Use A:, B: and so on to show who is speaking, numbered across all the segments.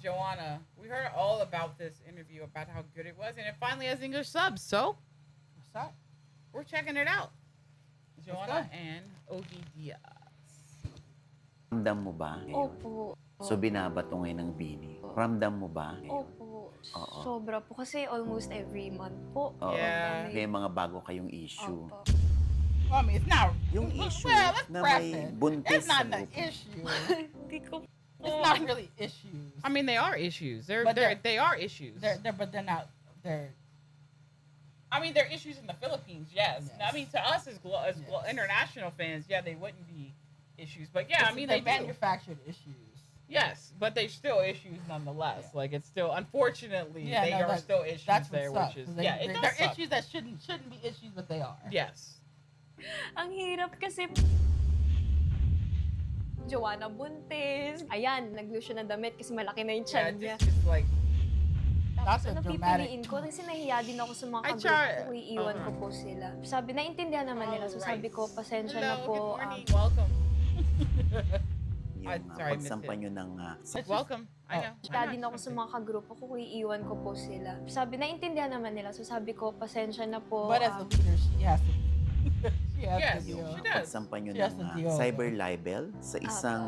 A: Joanna. We heard all about this interview, about how good it was, and it finally has English subs. So
B: What's that?
A: we're checking it out. Joanna
B: go.
A: and Ogie Diaz.
C: Ramdam mo ba ngayon?
D: Opo.
C: So binabato ngayon ng bini. Ramdam mo ba ngayon?
D: Opo.
C: Oo.
D: Sobra po. Kasi almost every month po.
C: Oo.
A: Yeah.
C: May mga bago kayong issue.
D: Opo.
B: Well, I mean, it's not.
C: Yung issue
B: Well, let's
C: na
B: preface.
C: may buntis
B: It's not
C: sa
B: an
C: grupo.
B: issue.
D: Hindi ko
B: It's not really issues.
A: I mean, they are issues.
B: But
A: They are issues.
B: but they're not. They're.
A: I mean, they're issues in the Philippines. Yes.
B: Yes.
A: I mean, to us as
B: Yes.
A: international fans, yeah, they wouldn't be issues. But yeah, I mean,
B: they're
A: they do.
B: manufactured issues.
A: Yes, but they're still issues nonetheless.
B: Yeah.
A: Like it's still, unfortunately,
B: Yeah,
A: they
B: no,
A: are
B: that-
A: still issues
B: That's what
A: there,
B: sucks.
A: which is
B: 'Cause
A: it does
B: they're
A: suck.
B: issues that shouldn't be issues, but they are.
A: Yes.
D: Ang hirap kasi Joanna buntis. Ayan, nag-lotion ng damit kasi malaki na yung
A: Yeah,
D: tiyan niya.
A: it's like
D: Tapos
B: That's a
D: ano
B: dramatic-
D: pipiliin ko kasi nahiya din ako sa mga
A: Ay,
D: kabit
A: Char.
D: ko, iiwan ko po sila. Sabi, naintindihan naman nila. So sabi ko, pasensya na
A: Hello,
D: po.
A: good morning, welcome.
C: Yung
A: sorry,
C: pagsampa
A: missed
C: nyo ng...
A: Welcome. I know.
D: Kaya din ako sa mga kagrupo ko, kung iiwan ko po sila. Sabi, naintindihan naman nila. So sabi ko, pasensya na po.
B: But as a leader, she has to. She has
A: Yes,
B: to
C: yung
B: deal.
A: she does.
C: pagsampa nyo
B: She has
C: ng
B: to deal with
C: cyber libel sa isang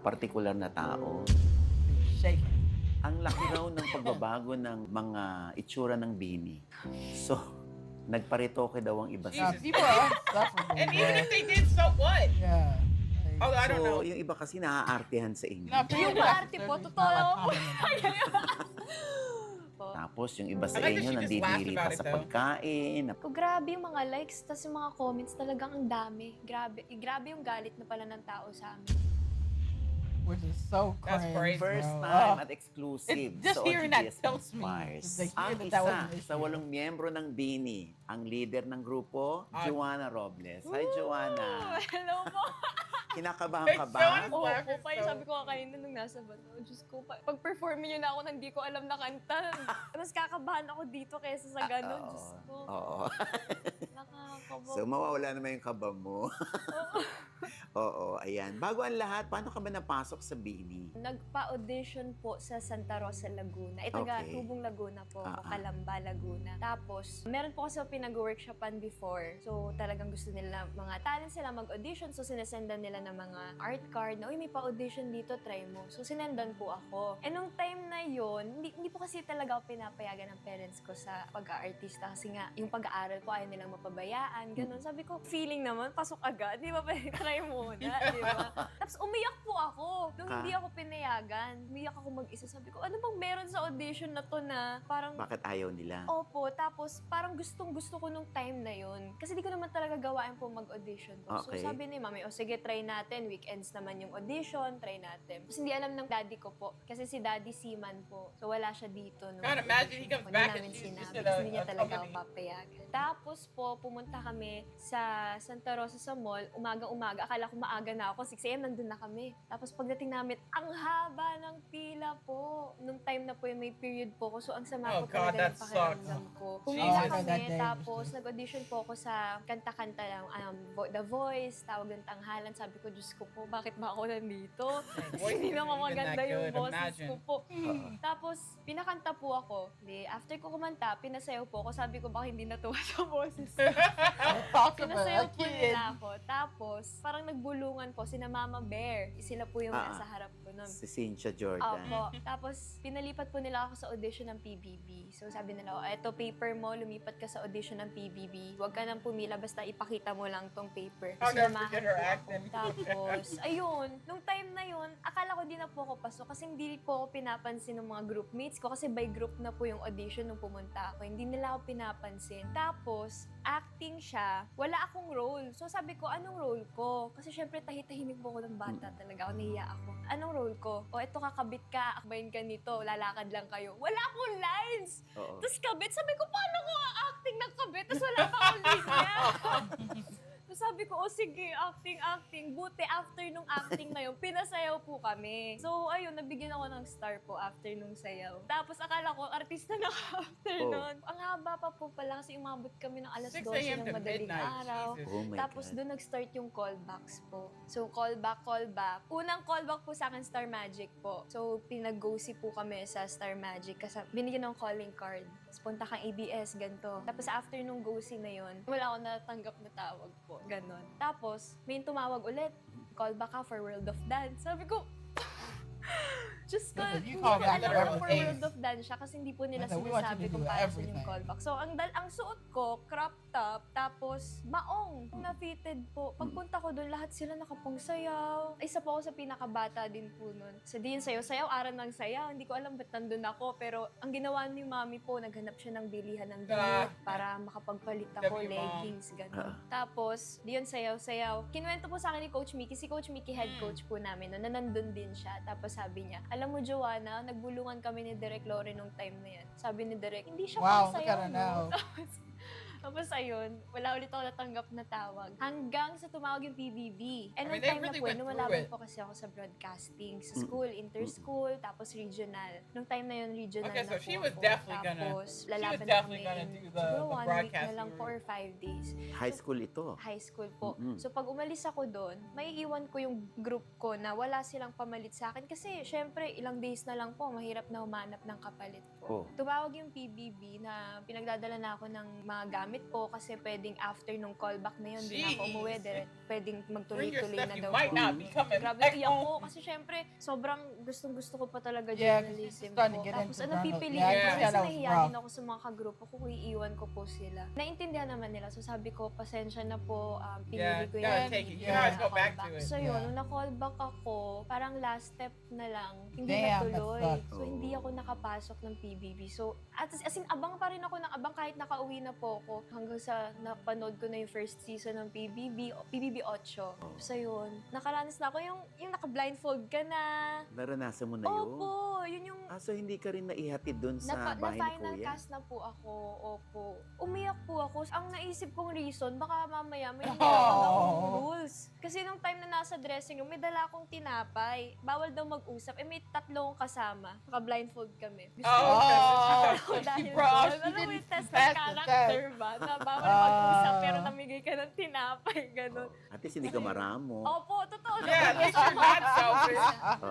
C: particular na tao.
B: Shaking.
C: Ang laki raw ng pagbabago ng mga itsura ng bini. So, nagparitoke daw ang iba
B: Now,
C: sa...
B: people are unsufferable.
A: And even
B: man.
A: if they did, so what?
B: Yeah. Like,
A: Although I don't know.
C: So, yung iba kasi naaartehan sa inyo.
B: no,
D: Yung
B: plastic
D: maarte po,
B: surgery is
D: totoo
B: not
D: naman po.
B: common.
D: Po.
C: Tapos, yung iba sa
A: I like that
C: inyo
A: she just
C: nandidiri
A: laughed
C: pa
A: about
C: sa
A: it, though.
C: pagkain.
D: Ko, grabe yung mga likes, tas yung mga comments talagang ang dami. Grabe yung galit na pala ng tao sa amin.
B: Which is so
A: That's
B: crazy.
A: crazy.
C: First
B: bro.
C: time
B: Oh.
C: at exclusive
B: Just
C: sa
B: hearing that
C: OGDS
B: tilts me.
C: Inspires.
B: It's like,
C: Ang
B: hearing that wasn't
C: isa
B: an
C: sa
B: issue.
C: 8 miyembro ng Bini, ang leader ng grupo,
A: Ah.
C: Joanna Robles. Hi, Joanna.
D: Hello po!
C: Kinakabahan ka
A: Hey,
C: ba?
A: Joanna.
D: Oo
A: Laugh
D: po,
A: is
D: kaya
A: so-
D: sabi ko kanina nung nasa bato, Diyos ko, pag-perform niyo na ako nang di ko alam na kanta. Mas kakabahan ako dito kaysa sa gano'n, Diyos ko.
C: Oo.
D: Nakakabo.
C: So, mawawala naman yung kaba mo. Oo, ayan. Bago ang lahat, paano ka ba napasok sa Bini?
D: Nagpa-audition po sa Santa Rosa, Laguna. Taga
C: Okay.
D: Tubong Laguna po, ako,
C: Ah.
D: Calamba, Laguna. Tapos, meron po kasi pinag-workshopan before. So, talagang gusto nila, mga talent sila mag-audition. So, sinesendan nila ng mga art card na, uy, may pa-audition dito, try mo. So, sinendan po ako. And nung time na yon, hindi po kasi talaga ako pinapayagan ng parents ko sa pag-aartista. Kasi nga, yung pag-aaral ko, ayaw nilang mapabayaan. Ganun. Sabi ko, feeling naman, pasok agad. Di ba, try muna. Di ba? Tapos, umiyak po ako. Nung hindi ako pinayagan, umiyak ako mag-isa. Sabi ko, ano bang meron sa audition na to na parang
C: Bakit ayaw nila?
D: opo, tapos parang gustong-gusto ko nung time na yun. Kasi di ko naman talaga gawain po mag-audition po.
C: Okay.
D: So sabi ni mami, o sige, try natin. Weekends naman yung audition, try natin. Tapos hindi alam ng daddy ko po. Kasi si daddy seaman po. So wala siya dito. Nung
A: God, imagine he comes
D: audition ko.
A: back
D: Hindi
A: and
D: namin
A: she's
D: sinabi.
A: just in
D: Kasi hindi niya
A: a
D: talaga ako
A: company.
D: papayagan. Tapos po, pumunta kami sa Santa Rosa sa mall. Umaga-umaga. Akala ko maaga na ako. 6 a.m. nandun na kami. Tapos pagdating namin, ang haba ng pila po. Nung time na po yung may period po ko. So ang sama
A: Oh,
D: po
A: God,
D: talaga
A: that
D: ng pakiramdam ko.
A: Jesus.
D: Pumunta
B: Oh,
D: kami,
B: that day
D: tapos
B: was-
D: nag-audition po ako sa kanta-kanta lang, The Voice, tawag ng tanghalan. Sabi ko, Diyos ko po, bakit ba ako nandito?
A: voice
D: Hindi
A: isn't
D: naman
A: even
D: maganda
A: that
D: yung
A: good,
D: boses
A: imagine.
D: ko po. Tapos, pinakanta po ako. After ko kumanta, pinasayaw po ako. Sabi ko, baka hindi natuwa sa boses ko.
B: Talk about
D: Pinasayaw
B: a
D: po
B: kid.
D: nila ako. Tapos, parang nagbulungan po, sina Mama Bear. Sila po yung
C: Ah,
D: nasa harap ko nun.
C: Si Cynthia Jordan.
D: Opo. Tapos, pinalipat po nila ako sa audition ng PBB. So, sabi nila, eto paper mo, lumipat ka sa audition ng PBB. Huwag ka nang pumila, basta ipakita mo lang tong paper.
A: I'll never
D: sinamahan
A: forget her
D: po ako.
A: acting.
D: Tapos, ayun, nung time na yun, akala ko di na po ako pasok kasi hindi po ako pinapansin ng mga groupmates ko kasi by group na po yung audition nung pumunta ako. Hindi nila ako pinapansin. Tapos, acting siya, wala akong role. So sabi ko, anong role ko? Kasi syempre tahitahimik po ako ng bata talaga. Ako, nahiya ako. Anong role ko? O eto kakabit ka, akbayin ka nito, lalakad lang kayo. Wala akong lines!
C: Oo.
D: Tapos kabit, sabi ko, paano ko acting ng kabit? Tapos wala pa akong linya. Tapos sabi ko, sige, acting. Buti after nung acting na yun, pinasayaw po kami. So, ayun, nabigyan ako ng star po after nung sayaw. Tapos akala ko, artista na ako after
C: Oh.
D: nun. Ang mahaba pa po pala kasi umabot kami ng alas
A: 6
D: 12
A: a.m.
D: ng
A: to
D: madaling
A: midnight.
D: araw.
A: Jesus.
C: Oh my
D: Tapos
C: God.
D: doon nag-start yung callbacks po. So callback. Unang callback po sa akin, Star Magic po. So pinag-go-see po kami sa Star Magic kasi binigyan ng calling card. Tapos punta kang ABS, ganito. Tapos after nung go-see na yun, wala ako natanggap na tawag po. Ganon. Tapos may tumawag ulit. Callback ka for World of Dance. Sabi ko, just ko,
B: Listen, you
D: hindi
B: call
D: ko
B: that
D: alam
B: for
D: na for
B: everything.
D: World of Dance siya kasi hindi po nila
B: Listen, we want you
D: sinasabi
B: to
D: kung
B: do
D: paano yung
B: everything.
D: callback. So, ang suot ko, crop top, tapos maong na fitted po. Pagpunta ko doon, lahat sila nakapong sayaw. Isa po ako sa pinakabata din po nun. Sa din sayaw, aral ng sayaw. Hindi ko alam ba't nandun ako. Pero ang ginawa ni mami po, naghanap siya ng bilihan ng damit para makapagpalit ako,
A: W, Mom.
D: leggings, gano'n. Tapos, di yun sayaw. Kinuwento po sa akin ni Coach Mickey. Si Coach Mickey, head coach po namin, no, na nandun din siya. Tapos sabi niya, alam mo, Joanna, nagbulungan kami ni Direk Lore nung time na yan. Sabi ni Direk, hindi siya
B: Wow,
D: pang
B: look
D: sayaw,
B: at her
D: no?
B: now.
D: Tapos ayun, wala ulit ako natanggap na tawag. Hanggang sa tumawag yung PBB. And
A: I mean,
D: nung
A: they
D: time
A: really
D: na po,
A: went through
D: lumalaban
A: it.
D: po kasi ako sa broadcasting. Sa school, inter-school, tapos regional. Nung time na yun, regional
A: Okay,
D: na
A: so
D: po
A: she was
D: ako.
A: definitely gonna-
D: Tapos,
A: she was
D: lalaban na
A: definitely
D: kami
A: gonna
D: in
A: do the
D: siguro 1 week na
A: broadcasting
D: lang po or 5 days.
C: High school ito.
D: High school po.
C: Mm-mm.
D: So pag umalis ako doon, may iwan ko yung group ko na wala silang pamalit sa akin. Kasi syempre, ilang days na lang po, mahirap na humanap ng kapalit
C: Oh.
D: po. Tumawag yung PBB na pinagdadala na ako ng mga gamit po kasi pwedeng after nung callback na yun, di na ako
A: Jeez.
D: umuwi. Pwedeng
A: Bring your
D: magtuloy-tuloy
A: stuff,
D: na
A: you
D: daw
A: might
D: po.
A: not be coming
D: Grabe
A: back
D: iyak ko
A: home.
D: kasi syempre sobrang gustong-gusto ko pa talaga
B: Yeah, 'cause
D: journalism
B: she's starting
D: po.
B: to get
D: Tapos
B: into
D: ano
B: journal-
D: pipiliin
A: Yeah,
D: ko
A: yeah,
D: kasi
B: that was
D: nahiya
B: rough.
D: din ako sa mga kagrupo ko kung iiwan ko po sila. Naintindihan naman nila. So sabi ko, pasensya na po, pinili
A: Yeah,
D: ko
A: gotta
D: yun.
A: take it. You
B: Yeah.
A: guys go back to
D: Callback.
A: it.
D: So yun,
B: Yeah.
D: nung na-callback ako, parang last step na lang, hindi
B: Damn, that
D: natuloy.
B: sucks.
D: So hindi ako nakapasok ng PBB. So as in, abang pa rin ako ng abang kahit nakauwi na po ako hanggang sa napanood ko na yung first season ng PBB 8. So yun, nakaranas na ako yung naka-blindfold ka na.
C: Naranasan mo na yun?
D: Opo, yun yung
C: So hindi ka rin naihatid dun sa bahay ni
D: na-final
C: Kuya?
D: cast na po ako. Opo. Umiyak po ako. Ang naisip kong reason, baka mamaya may
B: Oh.
D: akong rules. Kasi nung time na nasa dressing room, may dala akong tinapay. Bawal daw mag-usap. May tatlong kasama. Naka-blindfold kami. Gusto
A: Oh,
D: ko
B: okay.
D: ako
A: She
D: dahil
A: brought-
D: doon. Alam mo yung test ng
B: pass the
D: character ba? Na bawal mag-usap pero namigay ka ng tinapay. Ganon.
C: At least hindi ka maramo.
D: Opo, totoo.
A: Yeah, at least you're not selfish.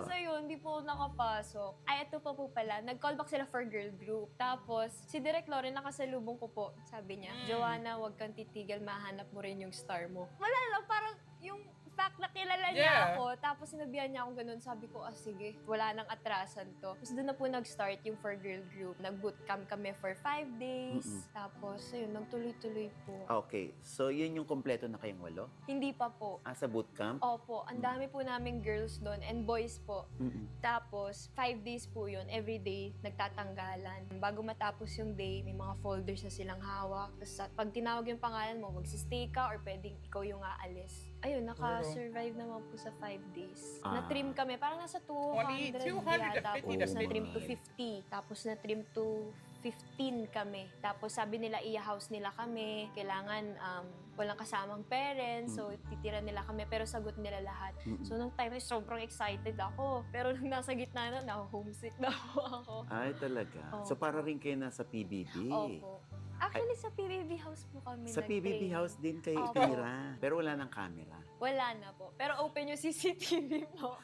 D: So yun, hindi po nakapasok. Ay, ito pa po pala. Nag-callback sila for girl group. Tapos, si Direk Lore nakasalubong ko po. Sabi niya, Joanna, huwag kang titigil. Mahanap mo rin yung star mo. Wala lang, parang yung fact na kilala niya
A: Yeah.
D: ako. Tapos sinabihan niya ako ganun. Sabi ko, sige, wala nang atrasan to. Tapos doon na po nag-start yung for girl group. Nag-bootcamp kami for 5 days. Tapos, ayun, nagtuloy-tuloy po.
C: Okay, so yun yung kompleto na kayong 8?
D: Hindi pa po.
C: Sa bootcamp?
D: Opo, ang dami po namin girls doon and boys po.
C: Mm-mm.
D: Tapos, 5 days po yun. Every day, nagtatanggalan. Bago matapos yung day, may mga folders na silang hawak. Tapos, pag tinawag yung pangalan mo, magsistay ka or pwedeng ikaw yung aalis. Ayun, naka-survive naman po sa 5 days.
C: Ah.
D: Na-trim kami. Parang nasa 200
A: 200 to
D: yata po.
A: 50 to
D: Tapos na-trim to
A: 50.
D: 50. Tapos na-trim to 15 kami. Tapos sabi nila, i-house nila kami. Kailangan walang kasamang parents. So, titira nila kami. Pero sagot nila lahat. So, nung time na sobrang excited ako. Pero nung nasa gitna na, homesick na po ako.
C: Ay, talaga.
D: Opo.
C: So para rin kayo nasa PBB.
D: Opo. Actually, sa PBB house po kami
C: Sa PBB
D: nag-train.
C: house din kayo
D: Opo.
C: itinira. Pero wala nang camera.
D: Wala na po. Pero open yung CCTV po.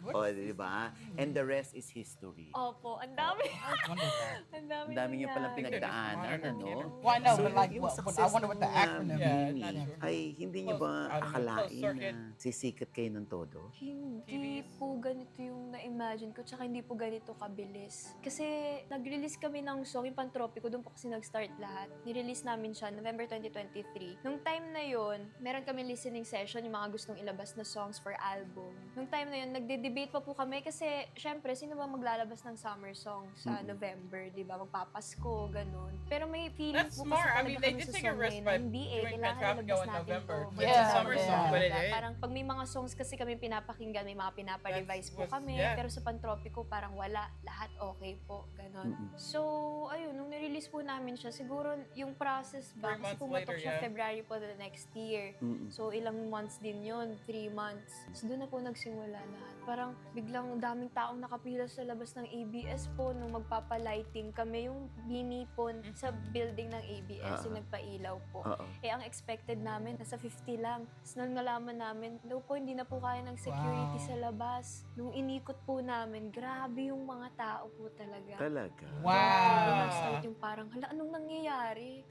C: O, di ba? And the rest is history.
D: Opo, ang dami.
B: Wonderful.
D: Ang dami
C: Ang dami niyo palang
D: nangyari.
C: pinagdaanan, ano?
B: Well, I know,
C: So,
B: but like,
C: yung
B: what, I
C: success
B: wonder what the
C: ng,
B: acronym
A: Yeah,
B: means.
A: not
C: Mimi,
A: sure.
C: ay hindi niyo
A: Close,
C: ba
A: I don't know,
C: akalain
A: close circuit.
C: na sisikat kayo ng todo?
D: Hindi
A: TVs.
D: po ganito yung na-imagine ko, tsaka hindi po ganito kabilis. Kasi nag-release kami ng song, yung Pantropiko, doon po kasi nag-start lahat. Nirelease namin siya November 2023. Nung time na yon, meron kami listening session, yung mga gustong ilabas na songs for album. Nung time na yon, nagde-debate pa po kami kasi, syempre, sino ba maglalabas ng summer song sa November, di ba? Magpapasko, ganun. Pero may feeling
A: That's
D: po
A: smart.
D: kasi
A: I mean,
D: talaga
A: they
D: kami
A: did
D: sa
A: take a
D: song
A: risk
D: ngayon
A: by
D: na hindi
A: doing
D: kailangan
A: Fantastico
D: ilabas
A: in
D: natin
A: November.
D: to.
A: It's
B: Yeah,
A: a summer
B: yeah.
A: song, but it
D: Diba?
A: is.
D: Parang pag may mga songs kasi kami pinapakinggan, may mga pinapa-revise po
A: That's
D: kami.
A: yeah.
D: Pero sa Pantropiko, parang wala. Lahat okay po. Ganon.
C: Mm-mm.
D: So, ayun, nung nirelease po namin siya. Siguro yung process ba,
A: 3
D: kasi
A: months
D: pumatok
A: later,
D: siya
A: yeah.
D: February po the next year.
C: Mm-mm.
D: So, ilang months din yun, 3 months. So, doon na po nagsimula lahat. Parang biglang daming taong nakapila sa labas ng ABS po nung magpapalighting kami. Yung binipon sa building ng ABS, yung nagpailaw po.
C: Oo.
D: Eh, ang expected namin, nasa 50 lang. Tapos nung nalaman namin, daw po hindi na po kaya ng security
B: Wow.
D: sa labas. Nung inikot po namin, grabe yung mga tao po talaga.
C: Talaga.
D: Doon
B: Wow.
D: nag-start yung parang, hala, anong nangyayari?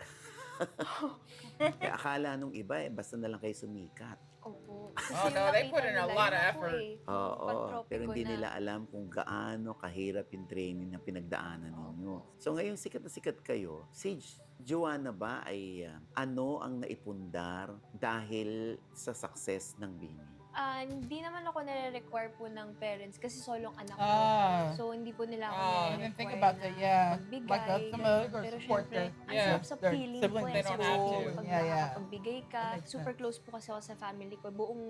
C: Kaya akala nung iba basta na lang kayo sumikat.
D: Opo.
A: Oh, no, they put in a lot of effort.
C: Oo, pero hindi nila alam kung gaano kahirap yung training na pinagdaanan ninyo. So ngayong sikat na sikat kayo, Sage, Joanna ba ay ano ang naipundar dahil sa success ng Bini?
D: Hindi naman ako nare-require po ng parents kasi solong anak ko.
B: Ah.
D: So, hindi po nila ako
A: Ah.
B: I
D: nare-require
B: didn't think about that, yeah.
D: magbigay.
B: Like the similar or
D: Pero
B: support
D: syempre,
B: their,
D: ang
A: Yeah.
D: sarap sa
B: their
D: feeling
B: siblings.
D: po.
A: They don't have to.
D: Pag
B: Yeah, yeah.
D: nakakapagbigay ka.
B: That makes
D: Super
B: sense.
D: close po kasi ako sa family ko. Buong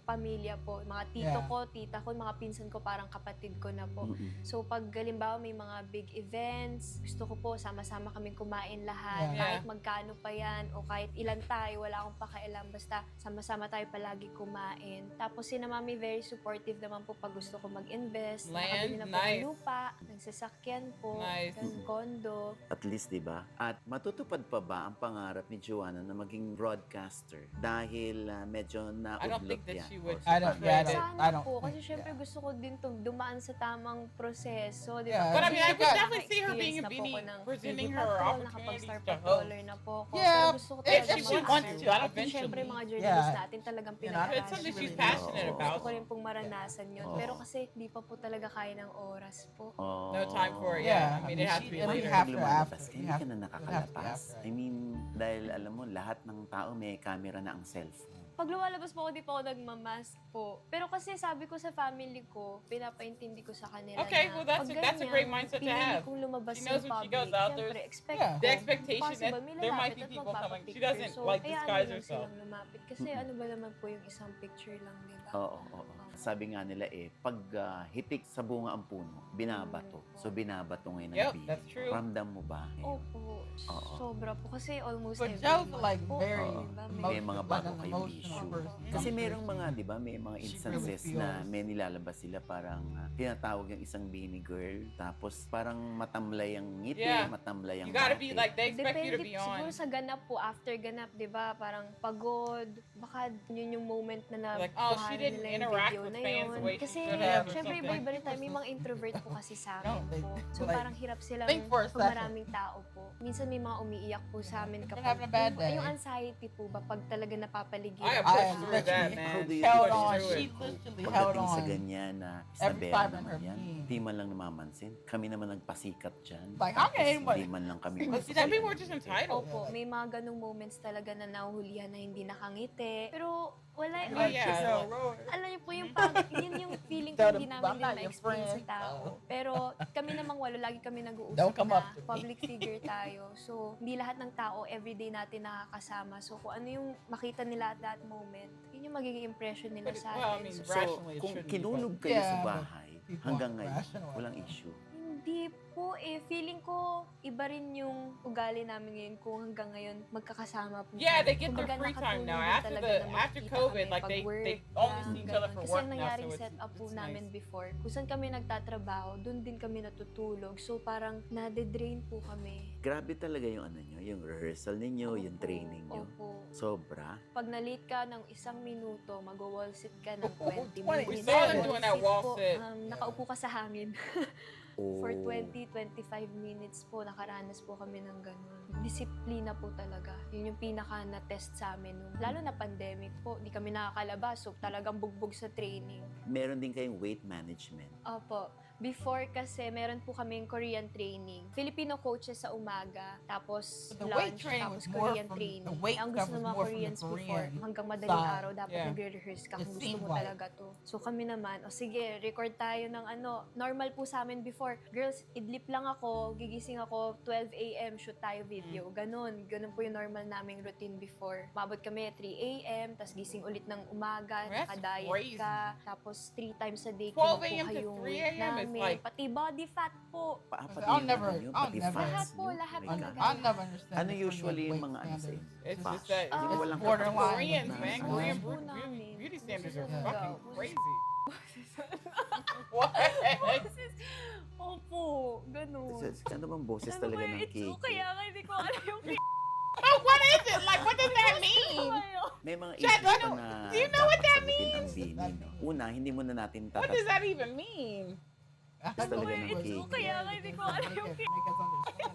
D: pamilya po. Mga tito
B: Yeah.
D: ko, tita ko, mga pinsan ko, parang kapatid ko na po.
C: Mm-mm.
D: So, pag halimbawa may mga big events, gusto ko po sama-sama kaming kumain lahat.
B: Yeah.
D: Kahit magkano pa yan o kahit ilan tayo, wala akong pakialam. Basta sama-sama tayo palagi kumain. Tapos si mami very supportive naman po pag gusto ko mag-invest.
A: Land,
D: Nakabili na po ng
A: nice.
D: lupa, nagsasakyan po,
A: Nice.
D: ng condo.
C: At least, di ba? At matutupad pa ba ang pangarap ni Joanna na maging broadcaster? Dahil medyo
A: I don't
C: naublot
A: think that
C: yan.
A: she would.
B: I don't- yeah, I don't-
D: Sana
B: I don't
D: po, kasi
B: think-
D: syempre
B: yeah.
D: gusto ko din to dumaan sa tamang proseso, di
B: Yeah.
D: ba?
A: But I
D: Kasi
A: mean, I
B: She
A: could
B: got-
A: definitely see her being a
D: naka-experience na po
A: Bini,
D: ako ng
A: presenting
D: TV
A: her
D: Patrol,
A: opportunities
D: nakapag-star
A: to host.
D: patroller na po ako.
B: Yeah,
D: Pero gusto ko
B: if
D: talaga
A: she wants to,
D: Kasi
A: eventually.
D: syempre mga
B: Yeah.
D: journalists natin talagang
B: You know,
A: It's
D: pinag-aralan.
A: something she's
B: really
A: passionate
C: knows.
D: Gusto
A: about.
D: ko rin pong maranasan yun.
C: Oo.
D: Pero kasi di pa po talaga kaya ng oras po.
C: Oh.
A: No time for it.
B: Yeah,
A: I mean, it has to be
B: she-
A: later.
B: have to
C: lumalabas
B: after.
C: ka,
B: You
C: hindi
B: have
C: ka na
B: to- you have to be
C: nakakalabas.
B: after.
C: I mean, dahil alam mo, lahat ng tao may camera na ang cellphone.
D: Pag lumalabas po ako, di pa ako nagmamask po. Pero kasi sabi ko sa family ko, pinapaintindi ko sa kanila
A: Okay,
D: na
A: well, that's
D: pag
A: a great mindset to
D: pinili
A: have.
D: kong lumabas
A: She knows
D: sa
A: when she
D: public,
A: goes out,
D: syempre,
A: there's-
D: expect
B: Yeah.
D: ko,
A: The expectation
D: possible,
A: that
D: may
A: there might
D: lalapit
A: be
D: at
A: people coming. She
D: magpapapicture.
A: doesn't
D: So,
A: like
D: hayaan
A: disguise
D: mo lang
A: herself.
D: silang lumapit. Kasi ano ba naman po yung isang picture lang, di ba?
C: Oo, oo. Sabi nga nila pag hitik sa bunga ang puno, binabato. So binabato ngayon ng
A: Yep,
C: Bini.
A: that's true.
C: Ramdam mo ba?
D: Opo.
C: Oo.
D: Sobra po. Kasi almost
B: But
D: every
B: Joe's
D: month
B: like
D: po,
B: very
C: Oo.
D: di ba?
C: May mga bago
B: an
C: kayong
B: emotional
C: issue.
B: person.
C: Kasi merong mga, di ba, may mga
B: She
C: instances
B: really
C: na
B: feels-
C: may nilalabas sila parang tinatawag yung isang Bini girl, tapos parang matamlay ang ngiti,
A: Yeah.
C: matamlay ang
A: You gotta be
C: bati.
A: like, they expect you to
D: Depende
A: be
D: siguro
A: on.
D: sa ganap po, after ganap, di ba? Parang pagod, baka yun yung moment na
A: Like, oh, she
D: nakuhanan
A: didn't
D: nila yung
A: interact
D: video
A: with
D: na
A: fans
D: yun.
A: the way she
D: Kasi,
A: should have or
D: syempre,
A: something.
D: iba-iba rin tayo. May mga introvert po kasi sa amin
B: No, they-
D: po. So,
B: like,
D: parang hirap silang
B: think for a
D: pag
B: second.
D: maraming tao po. Minsan may mga umiiyak po sa amin
B: They're
D: kapag
B: having a bad day.
D: yung anxiety po ba, pag talaga napapaligiran.
A: I have
B: I
A: pushed through that,
B: literally
A: man.
C: How do you
B: held
C: push
B: on.
C: through
B: She
C: it?
B: literally held
C: Pagdating sa
B: on.
C: ganyan na
B: Every
C: isabela
B: fiber in
C: naman
B: her
C: yan,
B: being.
C: di man lang namamansin. Kami naman nagpasikat dyan.
B: Like, how can
C: Tapos
B: anybody-
C: Di man lang kami
B: But see,
A: Some people are just entitled.
D: Opo, may mga ganong moments talaga na nahuhulihan na hindi nakangiti. Pero wala,
A: Oh,
D: or
A: yeah.
D: just, alam niyo po yung yun yung feeling ko
B: Tell
D: hindi
B: them,
D: namin
B: "I'm
D: din
B: not your
D: na-experience sa
B: friend."
D: tao. Pero kami namang walo, lagi kami nag-uusap
B: Don't come
D: na
B: up to me.
D: public figure tayo. So, hindi lahat ng tao everyday natin nakakasama. So, kung ano yung makita nila at that moment, yun yung magiging impression nila
A: But,
D: sa
A: well, I
D: atin.
A: mean,
D: So,
A: rationally, it
C: kung
A: shouldn't be,
C: kinulog
A: but-
C: kayo
B: Yeah,
C: sa
B: but
C: bahay,
B: people
C: hanggang
B: are
C: ngayon,
B: rational.
C: walang issue.
D: hindi po feeling ko iba rin yung ugali namin ngayon kung hanggang ngayon magkakasama po.
A: Yeah,
D: kami.
A: they get their
D: Kumbaga,
A: free time now.
D: nakatulong din
A: After
D: talaga
A: the
D: na
A: after
D: magkita
A: COVID,
D: kami
A: like
D: pag
A: they
D: work,
A: only
D: yan,
A: see each other
D: ganun.
A: for
D: Kasi
A: work
D: ang
A: now,
D: nangyaring
A: so
D: set up po
A: it's
D: namin
A: nice.
D: before, kung saan kami nagtatrabaho, doon din kami natutulog. So parang nade-drain po kami.
C: Grabe talaga yung ano nyo, yung rehearsal ninyo, yung
D: Opo,
C: training nyo.
D: Opo.
C: Sobra.
D: Pag na-late ka ng 1 minuto, mag-wall sit ka ng
B: Oh,
D: 20
B: 20
D: minutes.
A: We saw them
D: Wall
A: doing that
D: sit
A: wall
D: po,
A: sit.
D: nakaupo ka sa hangin.
C: Oh.
D: For 20-25 minutes po, nakaranas po kami ng ganun. Disiplina po talaga. Yun yung pinaka na-test sa amin. Lalo na pandemic po, di kami nakakalabas. So talagang bugbog sa training.
C: Meron din kayong weight management.
D: Opo. Before kasi, meron po kaming Korean training. Filipino coaches sa umaga, tapos
B: But the weight
D: lunch,
B: training
D: tapos
B: was more
D: Korean
B: from-
D: training.
B: the weight
D: Ang
B: stuff
D: gusto
B: was
D: ng mga
B: more from the
D: Koreans before,
B: Korean
D: hanggang madaling
B: side.
D: araw, dapat
A: Yeah.
D: nagre-rehearse ka
B: It
D: kung gusto
B: seemed
D: mo
B: like-
D: talaga to. So kami naman, sige, record tayo ng ano, normal po sa amin before. Girls, idlip lang ako, gigising ako, 12 a.m., shoot tayo video. Ganon po yung normal naming routine before. Mabot kami 3 a.m., tapos gising ulit ng umaga,
A: That's
D: nakadiet
A: crazy.
D: ka, tapos 3 times a day
A: 12
D: kinukuha
A: a.m. to
D: yung
A: 3
D: weight
A: a.m. is
D: namin.
A: like
D: Pati body fat po.
C: Pati
B: I'll
C: yung
B: never-
C: ano nyo,
B: I'll
C: pati
B: never-
C: fats
D: Lahat po,
C: nyo.
D: lahat
C: My
D: po
C: God.
D: talaga.
B: I'll never understand.
C: Ano
B: the Korean
C: usually yung
B: weight
C: mga ano sa
B: standards.
C: inyo?
A: it's
C: Fats.
A: just that
C: Yung
D: Ah,
C: walang
B: borderline.
A: Koreans, man.
C: Ano?
A: Korean
D: Po
A: beauty
D: namin.
A: standards are
B: Yeah.
A: fucking crazy. What?
D: Opo, ganun.
C: Ano bang boses
D: Ano
C: talaga
D: ba
C: ng
D: yun? It's
C: KJ?
D: kaya nga hindi ko alam yung
A: Oh, what is it? Like, what does that mean?
C: May mga
A: Chad,
C: issues pa
A: ano-
C: na
A: do you know what
C: dapat
A: that
C: sagutin ang
B: means?
C: bini, no? Una, hindi mo na natin
A: What does that even mean?
C: Tapos talaga ng
D: It's
C: KJ.
D: kaya nga hindi ko alam yung
B: Make us understand.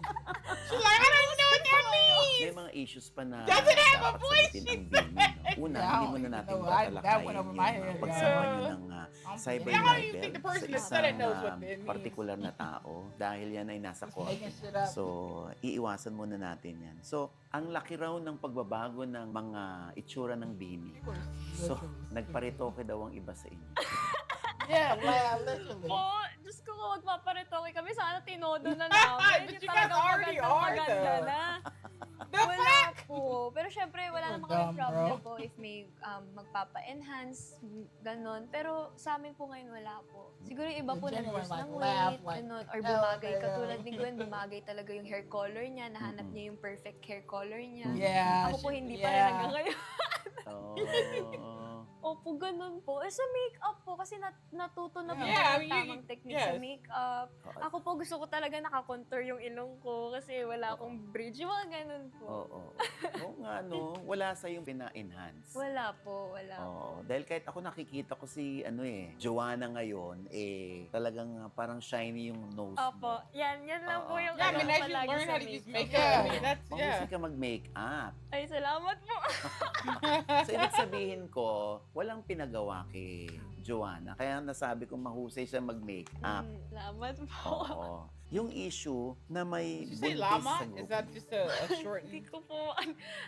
A: She's like, I don't even know what that means.
C: May mga issues pa na
A: Doesn't have a
C: dapat
A: voice,
C: sagutin
A: she
C: ang bini, no? Una,
B: Yeah,
C: hindi mo na
B: even
C: natin
B: though that
C: tatalakayin
B: went over
C: yung
B: my head,
C: pagsama
A: yeah.
C: nyo ng cyber
A: Yeah, how do you
C: libel
A: think the person
C: sa
A: that said it
C: isang
A: knows what it means?
C: partikular na tao dahil yan ay nasa
B: Just
C: korte.
B: making shit up.
C: So, iiwasan muna natin yan. So, ang laki raw ng pagbabago ng mga itsura ng bini. So,
B: Literally.
C: nagparitoke daw ang iba sa inyo.
B: Yeah, well, literally.
D: Oh, Diyos ko kung magpaparitoke kami, sana tinodo na namin.
A: But
D: Yung
A: you guys
D: talagang
A: already are,
D: maganda
A: though.
D: na.
A: The
D: Wala
A: fuck?
D: po. Pero syempre, wala
B: You're
D: naman kami
B: dumb,
D: problem
B: bro.
D: po if may magpapa-enhance, ganon. Pero sa amin po ngayon wala po. Siguro yung iba
B: The
D: po
B: genuine,
D: nag-lose
B: like,
D: ng
B: laugh,
D: weight,
B: like,
D: ganon. Or
B: hell,
D: bumagay,
B: hell.
D: katulad ni Gwen, bumagay talaga yung hair color niya, nahanap
C: Mm-mm.
D: niya yung perfect hair color niya.
B: Yeah.
D: Ako po hindi pa rin
B: yeah.
D: hanggang ngayon.
C: Oh.
D: Opo, ganun po. Sa makeup po, kasi natuto na po
A: Yeah, I
D: ng
A: mean,
D: tamang technique sa
A: yes.
D: makeup.
C: Oo.
D: Ako po gusto ko talaga nakakontour yung ilong ko kasi wala akong bridge. Yung mga ganun po.
C: Oo. Oo nga, no? Wala sa yung pina-enhance.
D: Wala po, wala po.
C: Oo. Dahil kahit ako nakikita ko si, Joanna ngayon, talagang parang shiny yung nose
D: Opo,
C: mo.
D: yan lang po
C: Oo.
D: yung
A: Yeah, I
D: ano
A: mean,
D: ko
A: as you
D: palagi
A: learn
D: sa
A: how to use
D: makeup.
A: makeup, I mean, that's,
C: Mahusay
A: yeah.
C: ka mag-makeup.
D: Ay, salamat po.
C: So, ibig sabihin ko, walang pinagawa kay Joanna. Kaya nasabi ko mahusay siya mag-makeup.
D: Salamat po.
C: Oo. Yung issue na may
A: Did you say
C: buntis
A: llama?
C: sa
A: Is that
C: group.
A: just a
D: Hindi
A: shortened?
D: ko po,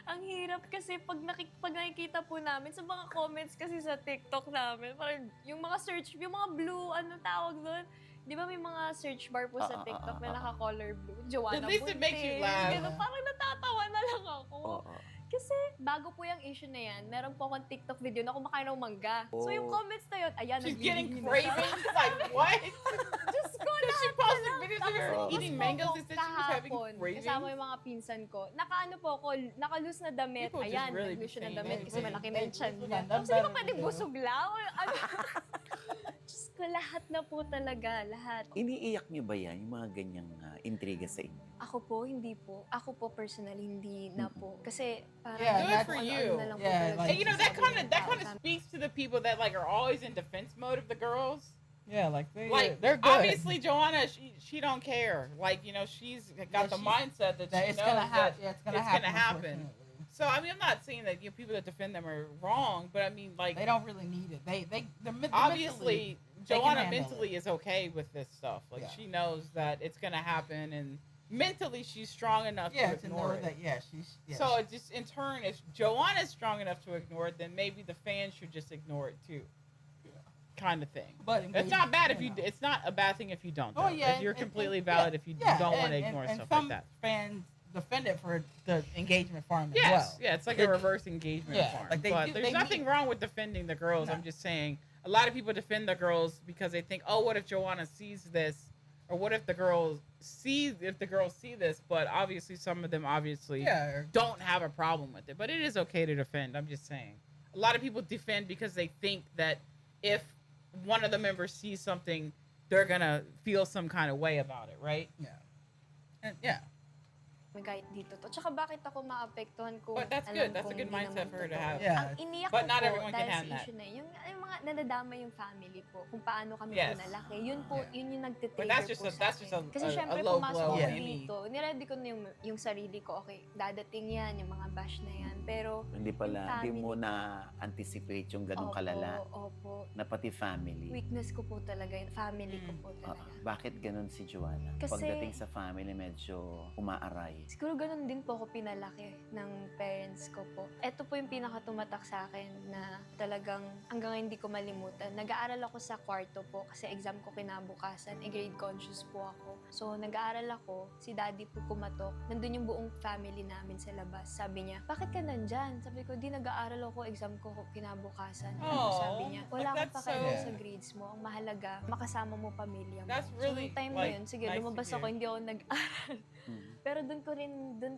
D: ang hirap kasi pag nakikita po namin sa mga comments kasi sa TikTok namin, parang yung mga search, yung mga blue, ano tawag doon? Di ba may mga search bar po sa TikTok na naka-color blue? Joanna
A: At least it makes you
D: Buntis.
A: laugh.
D: Ganun, parang natatawa na lang ako.
C: Oo.
D: Kasi bago po yung issue na yan, meron po akong TikTok video na kumakain ng mangga. So yung
C: Oh.
D: comments na yun, ayan,
A: She's
D: nagbibigay
A: getting
D: na siya.
A: cravings. Like, what?
D: Diyos ko,
A: She
D: lahat
A: posted
D: na.
A: videos of
D: Tapos
A: her
C: tapos
A: eating
D: po
A: mangoes
D: ako
A: and said she was having
D: kahapon,
A: cravings.
D: kasama yung mga pinsan ko. Nakaano po ako, naka-loose na damit.
A: People just
D: Ayan,
A: really
D: nag-loose siya
A: be
D: ng
A: saying
D: damit
A: that.
D: kasi malaki na yung chan niya.
B: That's
D: Tapos di ba
B: better
D: pwede
B: to do.
D: busog lang? O ano? Diyos ko, lahat na po talaga, lahat.
C: Iniiyak niyo ba yan, yung mga ganyang intriga sa inyo?
D: Ako po, hindi po. Ako po personally, hindi na po. Kasi parang
B: Yeah,
A: Good
B: that's-
A: for
D: ano-ano
A: you.
D: na lang po
B: Yeah,
D: talaga
B: like-
A: And you know, that
D: sinasabi
A: kind of
D: ng
A: that
D: tao
A: kind of
D: sa amin.
A: speaks to the people that like are always in defense mode of the girls.
B: Yeah, like
A: Like
B: they're good.
A: obviously Joanna, she don't care. Like, you know, she's got
B: Yeah,
A: the
B: she-
A: mindset that
B: that
A: she
B: it's
A: knows
B: gonna
A: that
B: happen. Yeah, it's gonna
A: it's
B: happen.
A: gonna happen.
B: unfortunately.
A: So I mean, I'm not saying that people that defend them are wrong, but I mean, like,
B: They don't really need it. They're
A: obviously
B: they can
A: Joanna
B: handle
A: mentally is okay with this stuff. Like,
B: Yeah.
A: she knows that it's gonna happen, and mentally she's strong enough
B: yeah,
A: to
B: to
A: ignore
B: know
A: it.
B: that she's
A: So it just in turn, if Joanna's strong enough to ignore it, then maybe the fans should just ignore it too. Kind of thing.
B: but
A: It's not bad if you. It's not a bad thing if you don't.
B: Oh,
A: though.
B: yeah,
A: You're
B: and-
A: completely
B: and-
A: valid if you
B: yeah,
A: don't want to
B: and-
A: ignore
B: and
A: stuff
B: some
A: like that.
B: fans defend it for the engagement farm as
A: Yes,
B: well.
A: yeah, it's like
B: It-
A: a reverse engagement
B: yeah,
A: farm.
B: like they
A: but
B: do-
A: there's
B: they
A: nothing
B: meet-
A: wrong with defending the girls.
B: No.
A: I'm just saying a lot of people defend the girls because they think, oh, what if Joanna sees this, or what if the girls see this? But obviously, some of them obviously
B: Yeah,
A: don't have a problem with it. But it is okay to defend. I'm just saying. A lot of people defend because they think that if one of the members sees something, they're gonna feel some kind of way about it, right?
B: and yeah.
D: May kahit dito to. Tsaka bakit ako maapektuhan kung
A: But that's
D: alam
A: good. That's a
D: kong
A: good
D: hindi
A: mindset
D: naman
A: for her to
D: totoo.
A: have.
B: Yeah.
D: Ang iniyak
A: But
D: ko
A: not
D: po
A: everyone can
D: dahil
A: have
D: sa
A: that.
D: issue na yun, yung mga nadadama yung family po, kung paano kami
A: Yes.
D: pinalaki. Yun po,
B: Yeah.
D: yun yung
A: But
D: nagtitrigger
A: that's just
D: po
A: a
D: sa akin. Kasi
A: a
D: syempre
A: low
D: pumasok
A: blow.
D: ako
B: Yeah.
D: dito, niready ko na yung sarili ko, okay, dadating yan, yung mga bash na yan. Pero,
C: Hindi pala, hindi
D: family.
C: mo na-anticipate yung ganong
D: opo,
C: kalala
D: opo,
C: na pati family.
D: weakness ko po talaga yun, family ko po
C: Ah,
D: talaga.
C: bakit ganon si Joanna?
D: Kasi-
C: Pagdating sa family, medyo umaaray.
D: Siguro ganun din po ako pinalaki ng parents ko po. Ito po yung pinakatumatak sa akin na talagang hanggang hindi ko malimutan. Nag-aaral ako sa kwarto po kasi exam ko kinabukasan. Grade conscious po ako. So, nag-aaral ako. Si daddy po kumatok. Nandun yung buong family namin sa labas. Sabi niya, bakit ka nandyan? Sabi ko, di nag-aaral ako. Exam ko kinabukasan.
A: Oh,
D: Sabi niya, wala
A: like,
D: akong
A: that's
D: pakialam
B: so-
D: sa grades mo. Ang mahalaga, makasama mo pamilya mo.
A: That's really,
D: so, nung time
A: like,
D: na yun, sige,
A: nice to
D: lumabas
A: hear.
D: ako, hindi ako nag-aral.
C: Mhm.
D: Pero doon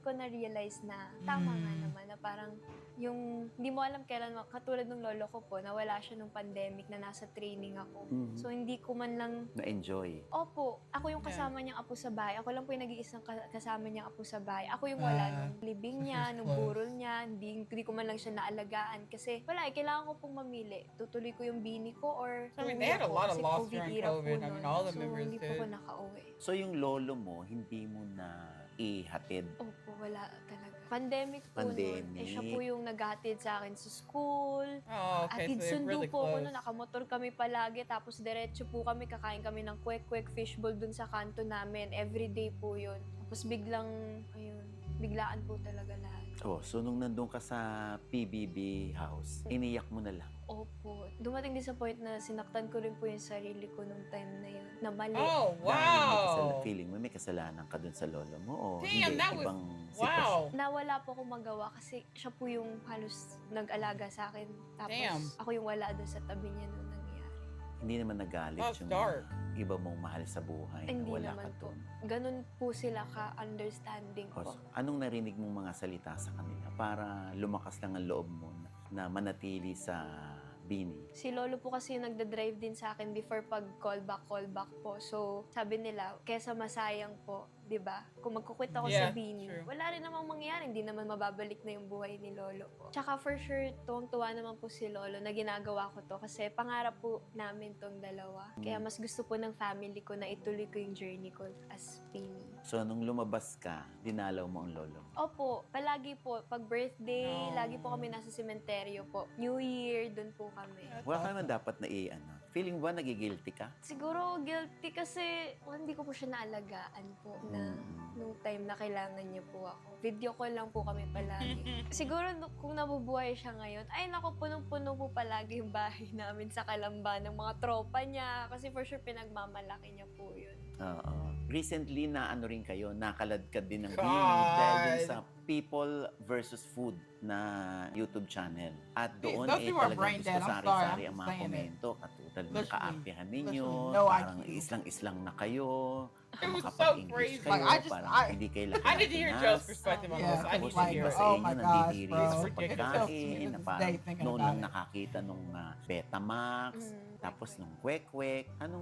D: ko na-realize na tama nga naman na parang yung hindi mo alam kailan, katulad ng lolo ko po, nawala siya nung pandemic na nasa training ako.
C: Mhm.
D: So hindi ko man lang,
C: Na-enjoy.
D: opo, ako yung kasama niyang apo sa bahay. Ako lang po yung nag-iisang kasama niyang apo sa bahay. Ako yung wala nung libing niya, nung
B: close.
D: burol niya, hindi ko man lang siya naalagaan. Kasi wala, kailangan ko pong mamili. Tutuloy ko yung bini ko or
A: I mean, they had a
D: uuwi ako
A: lot of
D: kasi
A: loss
D: COVID
A: during
D: era po
A: COVID. I mean,
D: nun.
A: all the
D: So
A: members
D: hindi po ako
A: did.
D: nakauwi.
C: So yung lolo mo, hindi mo na ihatid.
D: Opo, wala talaga. Pandemic po nun.
C: Pandemic.
D: Siya po yung naghatid sa akin sa school.
A: Oh, okay,
D: Atid
A: so they're
D: sundo
A: really
D: po ako
A: close.
D: nun. Nakamotor kami palagi. Tapos diretso po kami. Kakain kami ng kwek-kwek fishbowl dun sa kanto namin. Everyday po yun. Tapos biglaan po talaga lahat.
C: Oh, so nung nandun ka sa PBB house, iniyak mo na lang.
D: Opo. Dumating din sa point na sinaktan ko rin po yung sarili ko nung time na yun. Na mali.
A: Oh,
C: Dahil may
A: wow.
C: feeling mo, may kasalanan ka dun sa lolo mo o
A: Damn,
C: hindi,
A: that was-
C: ibang sitwasyon.
A: Wow.
D: Nawala po akong magawa kasi siya po yung halos nag-alaga sa akin. Tapos
A: Damn.
D: ako yung wala doon sa tabi niya nung nangyari.
C: Hindi naman nagalit
A: That's
C: yung
A: dark.
C: iba mong mahal sa buhay na
D: Hindi
C: wala
D: naman
C: ka
D: po.
C: dun.
D: Ganun po sila ka-understanding
C: O,
D: po.
C: so, anong narinig mong mga salita sa kanila para lumakas lang ang loob mo na manatili sa bini?
D: Si Lolo po kasi yung nagda-drive din sa akin before pag callback po. So, sabi nila, kesa masayang po, di ba? Kung magkukwit ako sa
A: Yeah,
D: bini,
A: true.
D: wala rin namang mangyayari. Hindi naman mababalik na yung buhay ni Lolo po. Tsaka for sure, tuwang-tuwa naman po si Lolo na ginagawa ko to kasi pangarap po namin tong dalawa. Kaya mas gusto po ng family ko na ituloy ko yung journey ko as Bini.
C: So, nung lumabas ka, dinalaw mo ang lolo mo.
D: Opo, palagi po. Pag birthday,
A: Oh.
D: lagi po kami nasa sementeryo po. New Year, dun po kami.
C: Wala ka naman dapat na feeling ba nagigilty ka?
D: Siguro guilty kasi hindi ko po siya naalagaan po na nung time na kailangan niya po ako. Video call lang po kami palagi. Siguro kung nabubuhay siya ngayon, ay naku, punong-puno po palagi yung bahay namin sa Kalamba ng mga tropa niya. Kasi for sure pinagmamalaki niya po yun.
C: Oo. Recently, rin kayo, nakaladkad din ng
A: God.
C: Bini dahil din sa People versus Food na YouTube channel. At doon
B: Those people are
C: talagang
B: brain dead. I'm sorry,
C: sari-sari
B: I'm
C: ang mga
B: saying it.
C: komento, katulad ng
B: Literally.
C: kaartihan ninyo,
B: Literally, no
C: parang
B: IQ.
C: islang-islang na kayo,
A: It was so
C: makapag-English
A: crazy.
C: kayo,
B: Like, I just-
C: parang
B: I-
C: hindi kayo lahat
A: I need to hear
C: Pinas.
A: Joe's perspective on
B: Yeah,
A: this. I
C: Tapos
A: need to
B: like,
A: hear
C: iba
A: it.
C: sa
B: oh
C: inyo,
B: my gosh,
C: nandidiri
B: bro.
C: sa
A: It's ridiculous.
C: pagkain,
B: To
C: na
B: this
C: parang
B: day, thinking
C: noon
B: about
C: lang
B: it.
C: nakakita nung Betamax, tapos nung kwek-kwek. Ano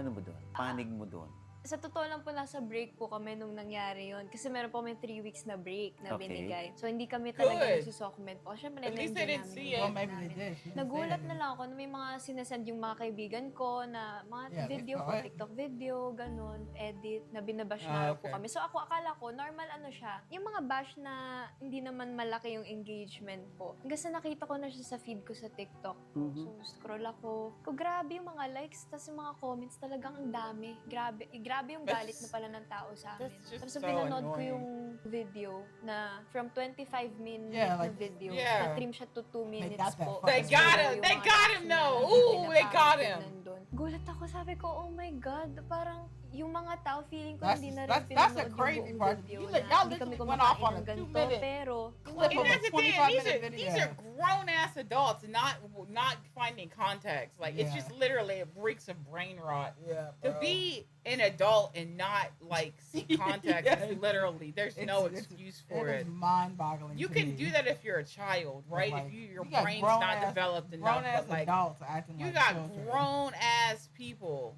C: mo doon? Panig mo doon?
D: Sa totoo lang po, nasa break po kami nung nangyari yon. Kasi meron po kami 3 weeks na break na
C: Okay.
D: binigay. So, hindi kami talaga
A: Good.
D: nagsusokmed po. Siyempre,
A: At least
D: na-enjoy
A: they didn't
D: namin
A: see
D: yung
A: it.
B: Well,
D: break
B: maybe they
D: namin.
B: did. She didn't
D: Nagulat
B: say
D: na lang ako na may mga sinasend yung mga kaibigan ko na mga
B: Yeah,
D: video
B: it's
D: ko,
B: alright.
D: TikTok video, ganun, edit, na binabash
A: Ah,
D: na po
A: okay.
D: kami. So ako, akala ko, normal ano siya. Yung mga bash na hindi naman malaki yung engagement po. Hanggang sa nakita ko na siya sa feed ko sa TikTok.
C: Mhm.
D: So, scroll ako. Grabe yung mga likes, tas yung mga comments talagang ang dami. Grabe yung galit na pala ng tao sa amin.
A: That's just
D: Tapos
A: so
D: pinanood ko
A: annoying.
D: yung video na from 25 minutes
B: Yeah,
D: na
B: like-
D: video,
A: Yeah.
D: na-trim siya to 2 minutes
B: got that
D: po.
B: fucking
A: They
B: That's
A: got
B: video,
A: him.
D: Yung
A: They
D: mga
A: got him
D: reaction
A: though.
D: na
A: Ooh, they
D: pinapanood
A: got
D: ko
A: him.
D: nandun. Gulat ako, sabi ko, oh my God, parang yung mga tao feeling ko
B: That's-
D: hindi na rin
B: that's the
D: pinanood
B: crazy
D: yung buong
B: part.
D: video
B: You
D: na
B: like, y'all
D: hindi kami
B: literally went off
D: kumakain
B: on
D: ng
B: a
D: ganito,
B: 2-minute
D: pero
B: clip
A: And
B: of a
A: that's the thing.
B: 25-minute
A: These
B: video.
A: are grown ass adults, not finding context. Like it's
B: Yeah.
A: just literally it breaks of brain rot.
B: Yeah,
A: To
B: bro.
A: be an adult and not like see context
B: Yeah.
A: is literally there's no
B: It's-
A: excuse for
B: it
A: it.
B: is mind-boggling.
A: You
B: to
A: can
B: me.
A: do that if you're a child,
B: But,
A: right?
B: like,
A: If your
B: you got
A: brain's
B: grown
A: not
B: ass-
A: developed enough,
B: Grown-ass
A: but like
B: adults acting
A: you
B: like
A: got
B: children.
A: grown ass people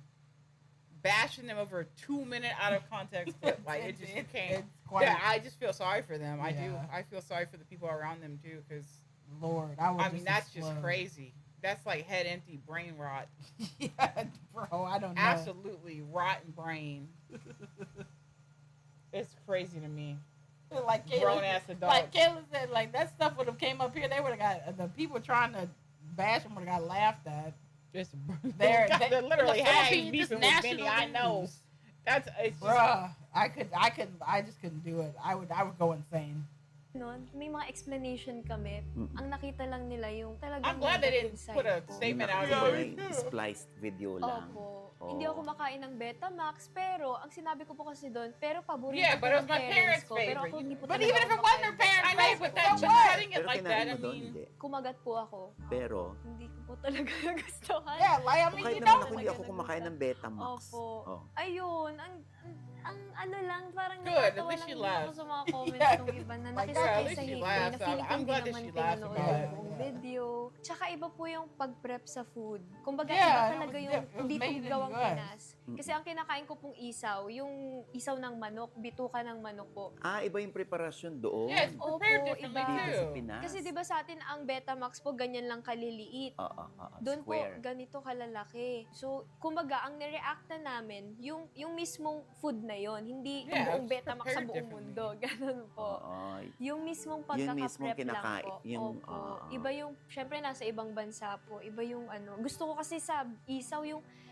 A: bashing them over a 2-minute out of context clip. Like it just you can't.
B: It's quite,
A: Yeah, I just feel sorry for them. I do.
B: Yeah.
A: I feel sorry for the people around them too, because
B: Lord, I would
A: I mean that's just
B: explode.
A: crazy. That's like head empty brain rot.
B: Yeah, bro, I don't know.
A: Absolutely rotten brain. It's crazy to me.
B: Like
A: Grown
B: Kayla,
A: ass adults.
B: like Kayla said, like that stuff would have came up here. They would have got the people trying to bash them would have got laughed at.
A: just
B: They're-
A: they're literally
B: in the
A: hag
B: Philippines,
A: beefing
B: just
A: with Benny. I
B: national
A: know.
B: news.
A: That's it's just,
B: Bruh, I just couldn't do it. I would go insane.
D: Noon, may mga explanation kami.
C: Mm-mm.
D: Ang nakita lang nila yung talagang
A: I'm glad they
D: negative
A: didn't put
D: side
A: a
D: po.
A: statement out
C: Yung
A: there.
C: nakita mo na spliced video lang.
D: Opo.
C: Oo.
D: Hindi ako kumakain ng Betamax, pero ang sinabi ko po kasi doon, pero paborito
A: Yeah,
D: ko
A: but it was
D: ng
A: my parents'
D: ko. Pero
A: favorite.
D: ako hindi po
B: But
D: talaga
B: even if
D: ako
B: it wasn't
D: makain.
B: their parents'
A: I know, but
B: favorite,
A: that
B: so
A: just
B: what?
A: cutting it
C: Pero
A: like
C: kinain
A: that, I
C: mo doon,
A: mean,
C: hindi.
D: Kumagat po ako.
C: Pero,
D: Hindi ko po talaga nagustuhan.
B: Yeah, like I mean,
C: kahit
B: you
C: naman
B: know,
C: ako hindi ako kumakain ng Betamax.
D: Opo.
C: Oh.
D: Ayun, ang ano lang, parang
A: Good, at
D: natatawa
A: least
D: lang
A: she
D: din ako
A: laughs.
D: sa mga comments
B: Yeah.
D: ng iba na
B: Like,
D: nakisakay
A: at
D: sa
A: least she
D: hindi,
A: laughs.
D: na feeling ko
A: I'm
D: hindi
A: glad that
D: naman
A: she laughs
D: pinanood
A: about
D: yung
B: it.
D: buong
B: Yeah.
D: video. Tsaka iba po yung pag-prep sa food. Kumbaga,
B: Yeah,
D: iba
B: it
D: talaga
B: was
D: yung
B: it was
D: dito
B: made in
D: gawang
B: US.
D: Pinas. Kasi ang kinakain ko pong isaw, yung isaw ng manok, bituka ng manok po.
C: Iba yung preparasyon doon.
A: yeah, it's
D: Opo,
A: prepared differently
D: iba.
C: Dito sa
A: too.
C: Pinas.
D: Kasi di ba sa atin ang Betamax po ganyan lang kaliliit. Doon po,
C: square.
D: ganito kalalaki. So, kumbaga, ang nireact na namin, yung mismong food na yon, hindi yung
A: Yeah,
D: buong
A: it's
D: Betamax sa
A: prepared
D: buong
A: differently.
D: mundo. Ganun po.
C: Oo.
D: Yung mismong
C: Yun mismong
D: pagkaka-prep lang
C: kinakain.
D: po.
C: Yung,
D: Opo. Iba yung, syempre nasa ibang bansa po, iba yung ano. Gusto ko kasi sa isaw,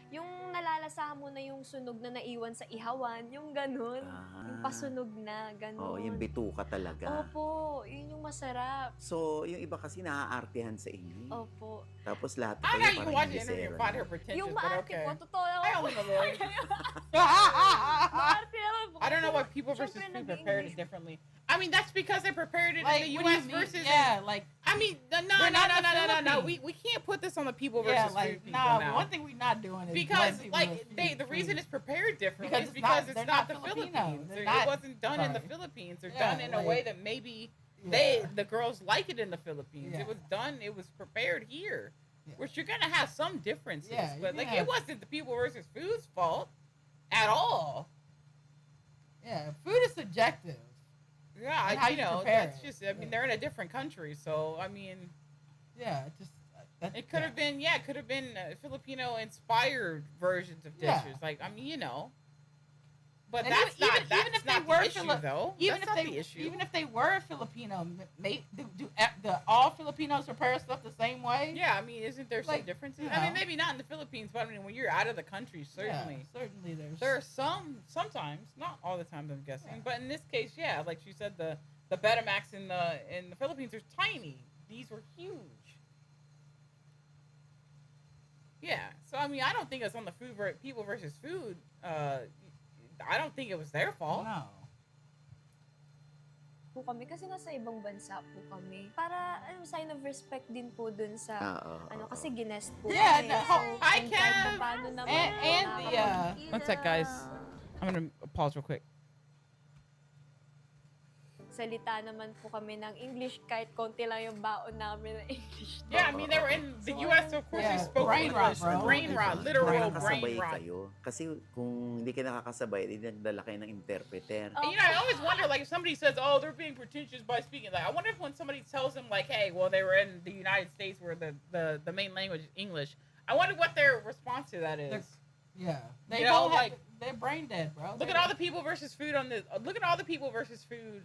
D: yung nalalasahan mo na yung sunog na naiwan sa ihawan, yung ganun. Yung pasunog na, ganun.
C: Oo, yung bituka talaga.
D: Opo, yun yung masarap.
C: So, yung iba kasi naaartehan sa inyo.
D: Opo.
C: Tapos lahat
A: I know
C: kayo
A: you
C: parang
A: watch the interview and
C: mesero
A: find her
C: na.
A: pretentious,
D: Yung
A: but
D: maarte
A: okay.
D: po, totoo lang.
A: I only know Lord.
D: Maarte naman po.
A: I don't know
D: kasi
A: why people versus
D: syempre
A: food prepared it
D: nag-English.
A: differently. I mean, that's because they prepared it
B: like
A: in the
B: what do you
A: U.S.
B: mean?
A: versus.
B: Yeah, like
A: I mean, no.
B: We're not in the
A: No.
B: Philippines.
A: We can't put this on the people
B: yeah,
A: versus
B: like
A: food people
B: nah.
A: now.
B: One thing we're not doing is
A: Because
B: blame people with
A: the
B: food.
A: reason it's prepared differently
B: Because
A: is
B: it's
A: because
B: not-
A: it's
B: they're
A: not
B: not
A: the
B: Filipino.
A: Philippines.
B: They're
A: It
B: not-
A: wasn't done in the
B: sorry.
A: Philippines. They're
B: Yeah,
A: done in a way
B: like-
A: that maybe
B: Yeah.
A: the girls like it in the Philippines.
B: Yeah.
A: It was done. It was prepared here,
B: Yeah.
A: which you're gonna have some differences.
B: Yeah,
A: but
B: you're
A: like it
B: gonna have-
A: wasn't the people versus food's fault at all.
B: Yeah, food is subjective.
A: Yeah,
B: And how
A: you
B: you
A: know,
B: prepare
A: that's
B: it.
A: just. I mean, they're in a different country, so I mean,
B: Yeah, it just that,
A: it could have been. Yeah, it could have been Filipino-inspired versions of
B: Yeah.
A: dishes. Like I mean, you know. But
B: And
A: that's
B: even-
A: not.
B: even-
A: That's
B: even if they
A: not
B: were
A: the issue,
B: Fili-
A: though.
B: Even
A: That's
B: if
A: not
B: they
A: the issue.
B: even if they were Filipino, do all Filipinos prepare stuff the same way?
A: Yeah, I mean, isn't there some
B: Like,
A: differences?
B: you
A: I mean,
B: know.
A: maybe not in the Philippines, but I mean, when you're out of the country, certainly.
B: Yeah, certainly there's.
A: There are sometimes, not all the time, I'm guessing,
B: Yeah.
A: but in this case, yeah, like you said, the Betamax in the Philippines are tiny. These were huge. Yeah, so I mean, I don't think it's on the people versus food. I don't think it was their fault.
B: No.
D: Po kami kasi nasa ibang bansa po kami. Para sign of respect din po dun sa kasi ginest po
B: Yeah,
D: kami.
B: no.
D: So,
A: Hi,
D: kung kahit
A: Kev!
D: paano naman
B: And the,
D: nakakapagkita.
A: One sec, guys. I'm gonna pause real quick.
D: Salita naman po kami ng English kahit konti lang yung baon namin ng English.
A: Yeah, I mean, they were in the
D: So,
A: U.S., so of course
B: yeah,
A: they spoke
B: brain rot,
A: English.
B: bro.
A: Brain rot,
C: Kung
A: literal
C: nakakasabay
A: brain rot.
C: kayo. Kasi kung hindi ka nakakasabay, hindi nagdala kayo ng interpreter.
D: Oh.
A: And, you know, I always wonder, like, if somebody says, "Oh, they're being pretentious by speaking," like, I wonder if when somebody tells them, like, "Hey, well, they were in the United States where the main language is English," I wonder what their response to that is.
B: Yeah, they
A: You know,
B: both
A: like-
B: they're brain dead, bro.
A: Look at all the people versus food on the. Look at all the people versus food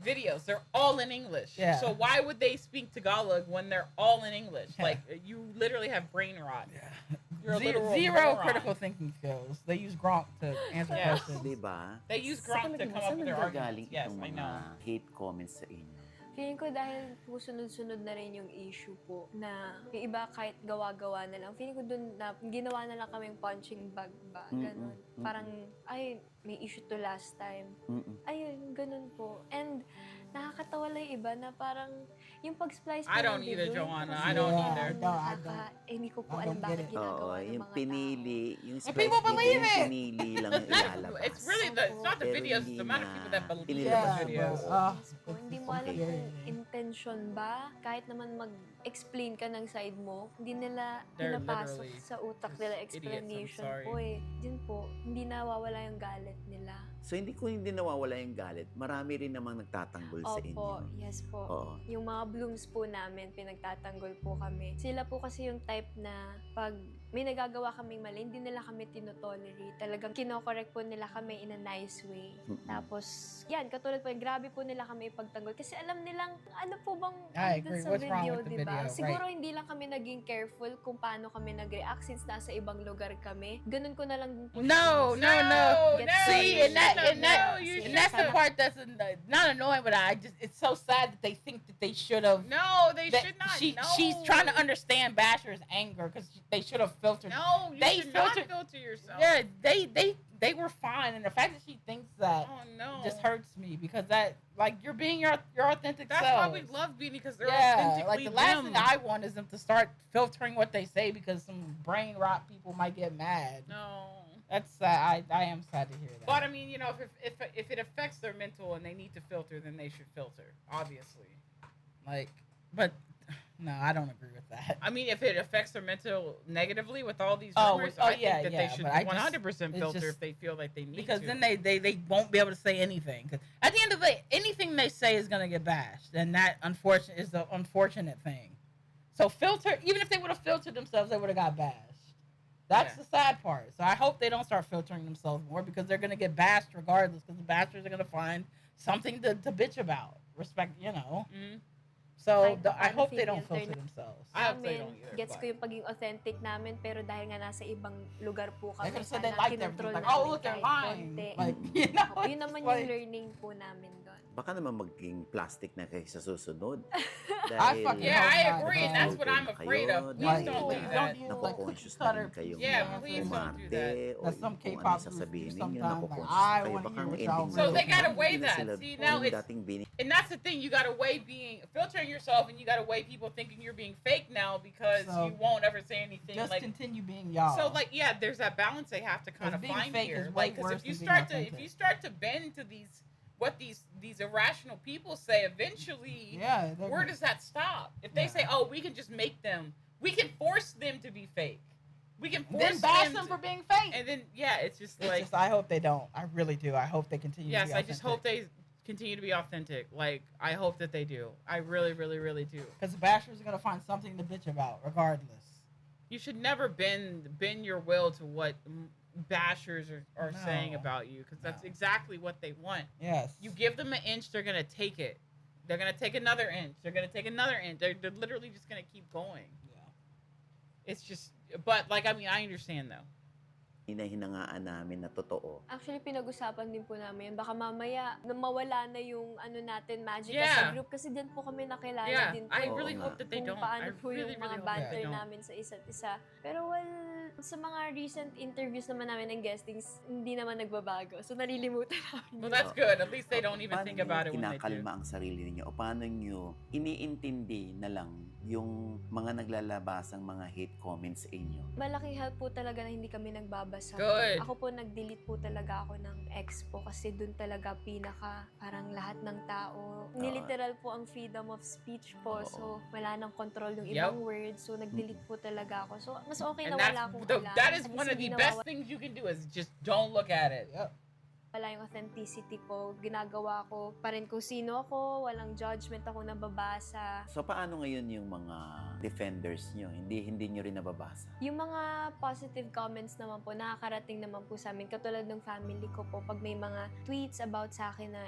A: videos. They're all in English.
B: Yeah.
A: So why would they speak Tagalog when they're all in English?
B: Yeah.
A: Like, you literally have brain rot. You're a
B: Zero,
A: literal
B: zero
A: moron.
B: critical thinking skills. They use Gronk to answer
A: Yeah.
B: questions.
C: Diba?
A: They use Gronk to come up with their
C: Galing
A: arguments. Yes,
C: itong
A: I
C: mga
A: know.
C: hate comments sa inyo.
D: Feeling ko dahil po sunod-sunod na rin yung issue po na yung iba kahit gawa-gawa na lang. Feeling ko dun na ginawa na lang kaming punching bag ba, ganun. Parang, ay, may issue to last time. Ayun, ganun po. And nakakatawa lang yung iba na parang yung pag-splice po
A: I don't
D: ng
A: either,
D: video,
A: Joanna.
D: kasi
A: I don't
B: Yeah,
A: either.
B: I don't.
D: hindi ko po
B: I
D: alam
B: don't
D: bakit
B: get it.
D: ginagawa
C: Oo,
D: ng
C: yung
D: mga tao.
C: pinili, yung
B: And
C: splice
B: people
C: video,
B: believe
C: yung
B: it!
C: pinili lang
A: It's
C: yung
A: not.
C: ilalabas.
A: It's really it's not the
C: Pero
A: videos. It's
C: hindi
A: the amount of
C: na
A: people that believe
C: pinilabas
A: the
B: Yeah,
C: yung
A: videos.
B: bro.
D: Yes po, hindi mo alam
B: Yeah,
D: kung
B: yeah.
D: intention ba, kahit naman mag-explain ka ng side mo, hindi nila
A: They're
D: pinapasok
A: literally
D: sa utak
A: just
D: nila
A: idiots, I'm
D: explanation
A: sorry.
D: po eh. Yun po, hindi nawawala yung galit nila.
C: So hindi nawawala yung galit, marami rin namang nagtatanggol sa inyo.
D: Opo, yes po.
C: Oo.
D: Yung mga blooms po namin, pinagtatanggol po kami. Sila po kasi yung type na pag may nagagawa kaming mali, hindi nila kami tinotolerate. Talagang kinokorek po nila kami in a nice way. Tapos, yan, katulad po, grabe po nila kami ipagtanggol. Kasi alam nilang, ano po bang
B: I
D: andun
B: agree.
D: sa
B: What's wrong
D: video,
B: with the
D: diba?
B: video,
D: Siguro
B: right.
D: hindi lang kami naging careful kung paano kami nag-react since nasa ibang lugar kami. Ganun ko na lang din po siya
B: No, no, no.
D: Get
B: See,
D: you
B: and that,
D: should've-
B: and that,
A: no, you
B: and that's the
A: should've.
B: part that's not annoying, but it's so sad that they think that they should have.
A: No, they
B: that
A: should not.
B: She's trying to understand Basher's anger because they should have filtered.
A: No, you
B: They
A: should not
B: filter-
A: filter yourself.
B: Yeah, they were fine, and the fact that she thinks that
A: Oh no.
B: just hurts me because that, like, you're being your authentic
A: That's
B: self.
A: why we love Beanie, because they're
B: Yeah,
A: authentically
B: like the last
A: them.
B: thing I want is them to start filtering what they say because some brain rot people might get mad.
A: No.
B: That's sad. I am sad to hear that.
A: But I mean, you know, if it affects their mental and they need to filter, then they should filter. Obviously.
B: like, but no, I don't agree with that.
A: I mean, if it affects their mental negatively with all these
B: Oh,
A: rumors,
B: oh,
A: I think
B: yeah,
A: that
B: yeah,
A: they should
B: but I just-
A: 100%
B: it's
A: filter
B: just-
A: if they feel like they need
B: Because
A: to.
B: then they won't be able to say anything. 'Cause at the end of the day, anything they say is gonna get bashed, and that unfortunate is the unfortunate thing. So filter, even if they would have filtered themselves, they would have got bashed. That's
A: Yeah.
B: the sad part. So I hope they don't start filtering themselves more because they're gonna get bashed regardless. Because the bashers are gonna find something to bitch about. Respect, you know.
A: Mhm.
B: So
D: Kahit
B: I
D: paano
B: hope they don't
D: filter
B: filter themselves.
A: I hope they
D: Amin,
A: don't either,
D: gets
A: but-
D: ko yung pagiging authentic namin, pero dahil nga nasa ibang lugar po
B: They
D: kami,
B: could have said they
D: sana
B: liked everything.
D: kinontrol
B: Like,
D: namin
B: oh, look, they're
D: kahit
B: lying.
D: konti.
B: Like, you know.
D: Opo, yun
B: it's
D: naman
B: like-
D: yung learning po namin doon.
C: Baka naman maging plastic na kayo sa susunod.
B: I fucking
A: Yeah,
B: hope
A: I
B: not.
A: agree, and that's what I'm afraid of.
C: Kayo,
A: Please
B: Like,
A: don't do
B: please
A: that.
B: don't use, like,
C: Naku-conscious
B: cookie
C: na
B: cutter.
C: rin kayong
A: Yeah, please don't do that.
C: umarte o
B: That's some
C: kung
B: K-pop
C: ano
B: groups
C: sasabihin
B: do
C: ninyo,
B: sometimes, like,
C: naku-conscious
B: I
C: kayo.
B: wanna
C: Baka
B: hear
C: ang
B: what
C: ending
B: y'all
C: nyo,
A: So they gotta
C: hindi
A: weigh
C: na
A: that.
C: sila
A: See, now
C: yung
A: it's-
C: dating Beanie.
A: And that's the thing, you gotta weigh filtering yourself, and you gotta weigh people thinking you're being fake now because
B: So,
A: you won't ever say anything
B: Just
A: like.
B: continue being y'all.
A: So like, yeah, there's that balance they have to kind of
B: being
A: find
B: fake
A: here.
B: is way
A: Like, 'cause
B: worse
A: if you
B: than being
A: start to
B: authentic.
A: bend to what these irrational people say, eventually,
B: yeah, they're-
A: where does that stop? If they
B: Yeah.
A: say, "Oh, we can just make them, we can force them to be fake, we can force
B: then bash
A: them
B: them
A: to-"
B: for being fake.
A: and then yeah, it's just
B: It's
A: like,
B: just, I hope they don't. I really do. I hope they continue.
A: yes,
B: to be
A: I just hope they continue to be authentic. Like, I hope that they do. I really, really, really do.
B: because the bashers are gonna find something to bitch about, regardless.
A: You should never bend your will to what bashers are saying
B: No.
A: about you, because that's
B: No.
A: exactly what they want.
B: Yes.
A: You give them an inch, they're gonna take it. They're gonna take another inch. They're gonna take another inch. They're literally just gonna keep going.
B: Yeah.
A: It's just, but like, I mean, I understand though.
C: Hinahinangaan namin na totoo.
D: Actually, pinag-usapan din po namin yun. Baka mamaya, na mawala na yung ano natin, magic
A: Yeah.
D: sa group. Kasi dyan po kami nakilala
A: Yeah,
D: din po.
A: I
C: Oo
A: really
C: nga.
A: hope that they
D: kung
A: don't.
D: paano
A: I
D: po
A: really,
D: yung
A: really
D: mga
A: hope that
D: banter
A: they don't.
D: namin sa isa't isa. Pero sa mga recent interviews naman namin ng guestings, hindi naman nagbabago. So, nalilimutan namin.
A: Well,
D: yun.
A: that's good. At least they don't even
C: Paano
A: think about it
C: nyo
A: when they do.
C: kinakalma ang sarili ninyo? O paano nyo iniintindi na lang yung mga naglalabasang mga hate comments sa inyo?
D: Malaking help po talaga na hindi kami nagbabasa.
A: Good.
D: Ako po, nag-delete po talaga ako ng expo kasi dun talaga pinaka parang lahat ng tao. Niliteral po ang freedom of speech po.
C: Oo.
D: So, wala nang control yung
A: Yup.
D: ibang words. So, nag-delete po talaga ako. So, mas okay
A: And
D: na wala akong alam.
A: that is
D: At
A: one
D: least
A: of the
D: hindi
A: best things you can do is just don't look at it.
B: Yep.
D: wala yung authenticity ko. Ginagawa ko pa rin kung sino ako. Walang judgment ako nababasa.
C: So paano ngayon yung mga defenders nyo? Hindi nyo rin nababasa?
D: Yung mga positive comments naman po, nakakarating naman po sa amin. Katulad ng family ko po, pag may mga tweets about sa akin na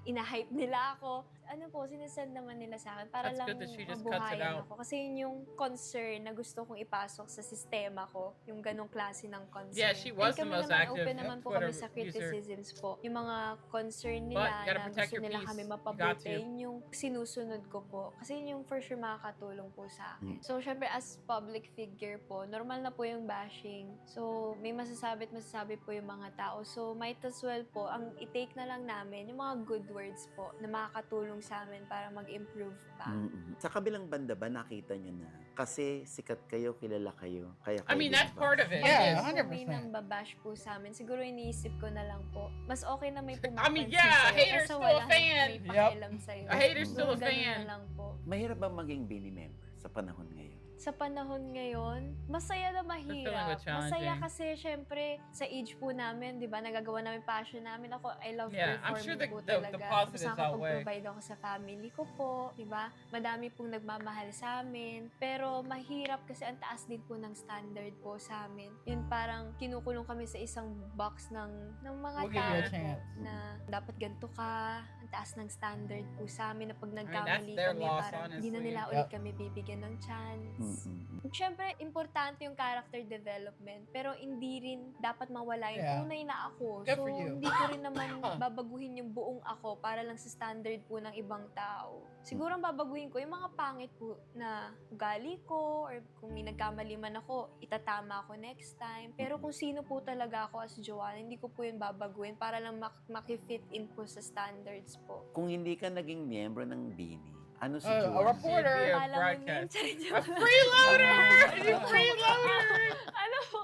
D: ina-hype nila ako, ano po, sinesend naman nila sa akin para
A: That's
D: lang
A: good that she just cuts it
D: mabuhayan
A: out.
D: ako. Kasi yun yung concern na gusto kong ipasok sa sistema ko, yung ganong klase ng concern.
A: Yeah, she was
D: And
A: the most
D: kami naman,
A: active
D: open naman po
A: Twitter
D: kami sa
A: user.
D: criticisms po. Yung mga concern
A: But
D: nila
A: you gotta
D: na
A: protect
D: gusto
A: your
D: nila
A: peace.
D: kami
A: You got
D: mapabuti,
A: to.
D: yun yung sinusunod ko po. Kasi yun yung for sure makakatulong po sa akin.
C: Mm.
D: So, syempre, as public figure po, normal na po yung bashing. So, may masasabi at masasabi po yung mga tao. So, might as well po, ang i-take na lang namin, yung mga good words po, na makakatulong sa amin para mag-improve pa.
C: Mm-mm. Sa kabilang banda ba, nakita nyo na kasi sikat kayo, kilala kayo, kaya
A: I
C: kayo
A: mean, that's part of it.
B: Yeah,
D: Pag po may
B: 100%.
D: nang babash po sa amin, siguro iniisip ko na lang po, mas okay na may
A: I
D: pumapansin
A: mean, yeah, a
D: sa'yo
A: hater's
D: kaysa
A: still
D: wala
A: a fan.
D: may pakialam sa'yo.
A: A hater's
D: So,
A: still a
D: ganun
A: fan.
D: na lang po.
C: Mahirap ba maging Beanie member sa panahon ngayon?
D: sa panahon ngayon, masaya na mahirap.
A: with challenging.
D: Masaya kasi syempre sa age po namin, 'di ba? Nagagawa namin passion namin. Ako, I love
A: Yeah, I'm
D: performing
A: sure
D: po
A: the
D: talaga.
A: positives
D: Gusto
A: outweigh.
D: provide ako sa family ko po, 'di ba? Madami pong nagmamahal sa amin, pero mahirap kasi ang taas din po ng standard po sa amin. Yun parang kinukulong kami sa isang box ng mga
B: We'll give
D: tao
B: you a
D: po
B: chance.
D: na dapat ganito ka, ang taas ng standard po sa amin na pag
A: that's
D: nagkamali
A: their
D: kami,
A: loss,
D: parang hindi na
A: honestly.
D: nila ulit
B: Yep.
D: kami bibigyan ng chance.
C: Mm-mm.
D: Siyempre, importante yung character development, pero hindi rin dapat mawala yung
B: Yeah.
D: tunay na ako.
B: Good
D: So,
B: for you.
D: hindi ko rin naman babaguhin yung buong ako para lang sa standard po ng ibang tao. Siguro ang babaguhin ko yung mga pangit po na ugali ko, or kung may nagkamali man ako, itatama ako next time. Pero kung sino po talaga ako as Joanna, hindi ko po yun babaguhin para lang makifit in po sa standards po.
C: Kung hindi ka naging miyembro ng Bini, ano si
B: A
C: Joanna?
B: reporter.
A: Yeah,
D: Kala mo
A: broadcast.
D: name,
A: A freeloader! You
B: Oh.
A: freeloader!
D: ano po?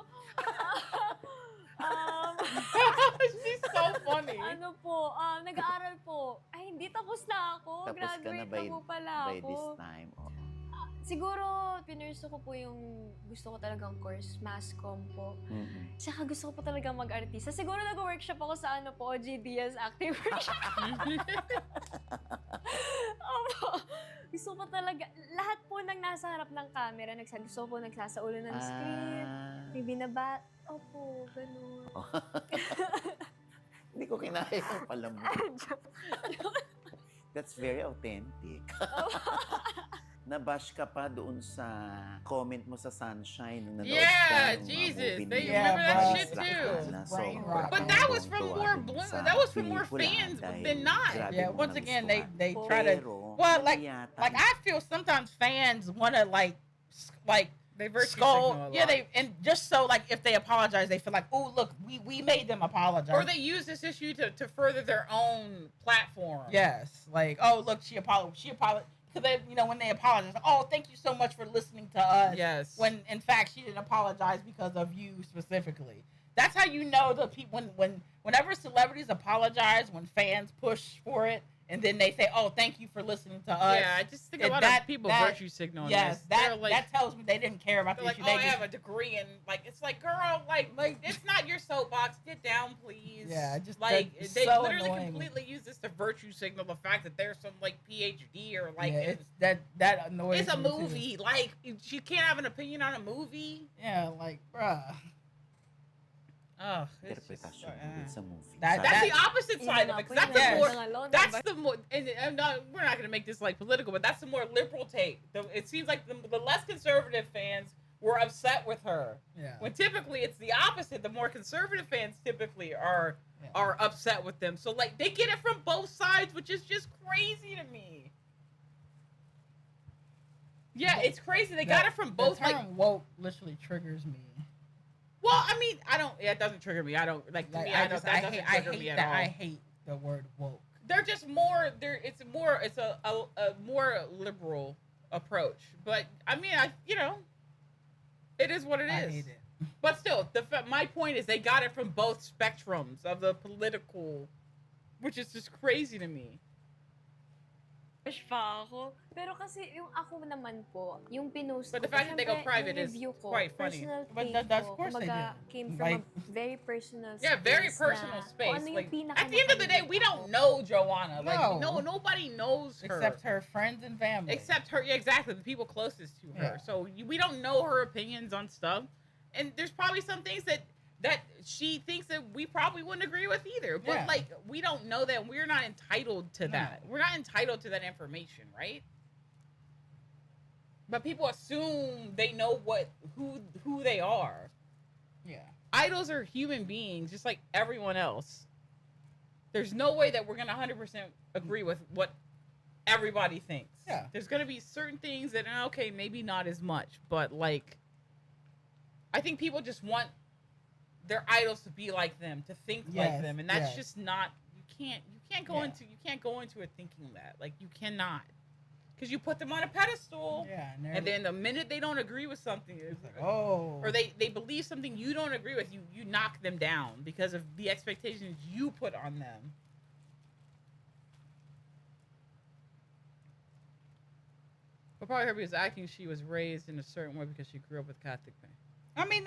A: She's so funny.
D: Ano po, nag-aaral po. Ay, hindi tapos na ako.
C: Tapos ka na
D: Graduate
C: by,
D: na po pala
C: by
D: ako.
C: this time. Oh.
D: Siguro, pinurso ko po yung gusto ko talagang course, mass comm po.
C: Mm-mm.
D: Tsaka gusto ko po talagang mag-artista. Siguro nag-workshop ako sa ano po, GDS acting workshop. Opo. Gusto ko talaga, lahat po ng nasa harap ng camera, gusto ko po nagsasaulo ng script. May binabat. Opo, ganun.
C: Hindi ko kinaya yung pala mo. That's very authentic. Nabash ka pa doon sa comment mo sa Sunshine nung nanood
A: Yeah,
C: ka nung,
A: Jesus,
C: movie
A: they
C: ni
B: remember that
C: Chris
B: shit
C: Rock
A: too.
C: na
B: Brain
C: sobrang
B: rock.
A: But that was from
C: tuwang-tuwa
A: more
C: dun
A: blue.
C: sa
A: That was from more
C: pelikula
A: fans
C: dahil
A: than not.
C: grabe
B: Yeah,
C: mong
B: once again, they
C: nagustuhan.
B: try to.
C: Pero,
B: Well, like
C: hindi yata-
B: Like I feel sometimes fans want to like
A: They virtue
B: scold.
A: signal a
B: Yeah,
A: lot.
B: they and just so like if they apologize, they feel like, oh look, we made them apologize.
A: Or they use this issue to further their own platform.
B: Yes, like oh look, she apologized. Because they, when they apologize, oh thank you so much for listening to us.
A: Yes.
B: When in fact she didn't apologize because of you specifically. That's how you know the people whenever celebrities apologize, when fans push for it, and then they say, "Oh, thank you for listening to us."
A: Yeah, I just think a
B: It-
A: lot
B: that-
A: of people
B: that-
A: virtue signal.
B: Yes,
A: They're
B: that
A: like,
B: that tells me they didn't care about
A: they're
B: the
A: like,
B: issue.
A: oh,
B: They
A: I
B: just,
A: have a degree, and like it's like, girl, like it's not your soapbox. Get down, please.
B: Yeah, just
A: like
B: that's
A: they
B: so
A: literally
B: annoying.
A: completely use this to virtue signal the fact that there's some like PhD or like
B: yeah, it's that annoys
A: it's a
B: me too.
A: movie. Like she can't have an opinion on a movie.
B: Yeah, like bruh.
A: Oh, it's just,
C: interpretasyon mo dun sa movie.
B: That-
A: that's
C: Sabi-
A: the opposite side of it. 'Cause that's
B: Yes.
A: the more. That's the more, and I'm not. We're not going to make this like political, but that's the more liberal take. It seems like the less conservative fans were upset with her,
B: Yeah.
A: when typically it's the opposite. The more conservative fans typically are upset with them. So like they get it from both sides, which is just crazy to me. Yeah, it's crazy. They got it from both.
B: The term
A: Like,
B: woke literally triggers me.
A: well, I mean, I don't. Yeah, it doesn't trigger me. I don't like. To
B: Like,
A: me,
B: I
A: I don't.
B: just
A: That
B: I
A: doesn't
B: hate, I
A: trigger
B: hate
A: me at
B: that.
A: all.
B: I hate the word woke.
A: They're just more. It's more. It's a more liberal approach. But I mean, it is what it is.
B: I hate it.
A: But still, my point is they got it from both spectrums of the political, which is just crazy to me.
D: Push pa ako. Pero kasi yung ako naman po, yung pinost
A: But the
D: ko,
A: fact that they go
D: syempre,
A: private
D: yung
A: is
D: review ko,
A: quite funny.
D: personal
B: But
D: take
B: that's
D: ko,
B: of course they
D: kumbaga,
B: do.
D: came from
B: Like-
D: a very personal
A: Yeah, very
D: space
A: personal
D: na
A: space.
D: kung ano yung
A: Like,
D: pinaka
A: at the end of the day, we don't know Joanna. Like,
B: No.
A: nobody knows her.
B: Except her friends and family.
A: Except her, yeah, exactly, the people closest to her.
B: Yeah.
A: So we don't know her opinions on stuff, and there's probably some things that she thinks that we probably wouldn't agree with either. But
B: Yeah.
A: like, we don't know that. We're not entitled to that. We're not entitled to that information, right? But people assume they know who they are.
B: Yeah.
A: Idols are human beings, just like everyone else. There's no way that we're gonna 100% agree with what everybody thinks.
B: Yeah.
A: There's gonna be certain things that okay, maybe not as much, but like, I think people just want their idols to be like them, to think like
B: Yes,
A: them, and that's
B: yes.
A: just not. You can't go
B: Yeah.
A: into it thinking that. Like, you cannot, because you put them on a pedestal,
B: Yeah.
A: and then the minute they don't agree with something,
B: it's like, oh.
A: or they believe something you don't agree with, you knock them down because of the expectations you put on them. But probably her was acting she was raised in a certain way because she grew up with Catholic men.
B: I mean,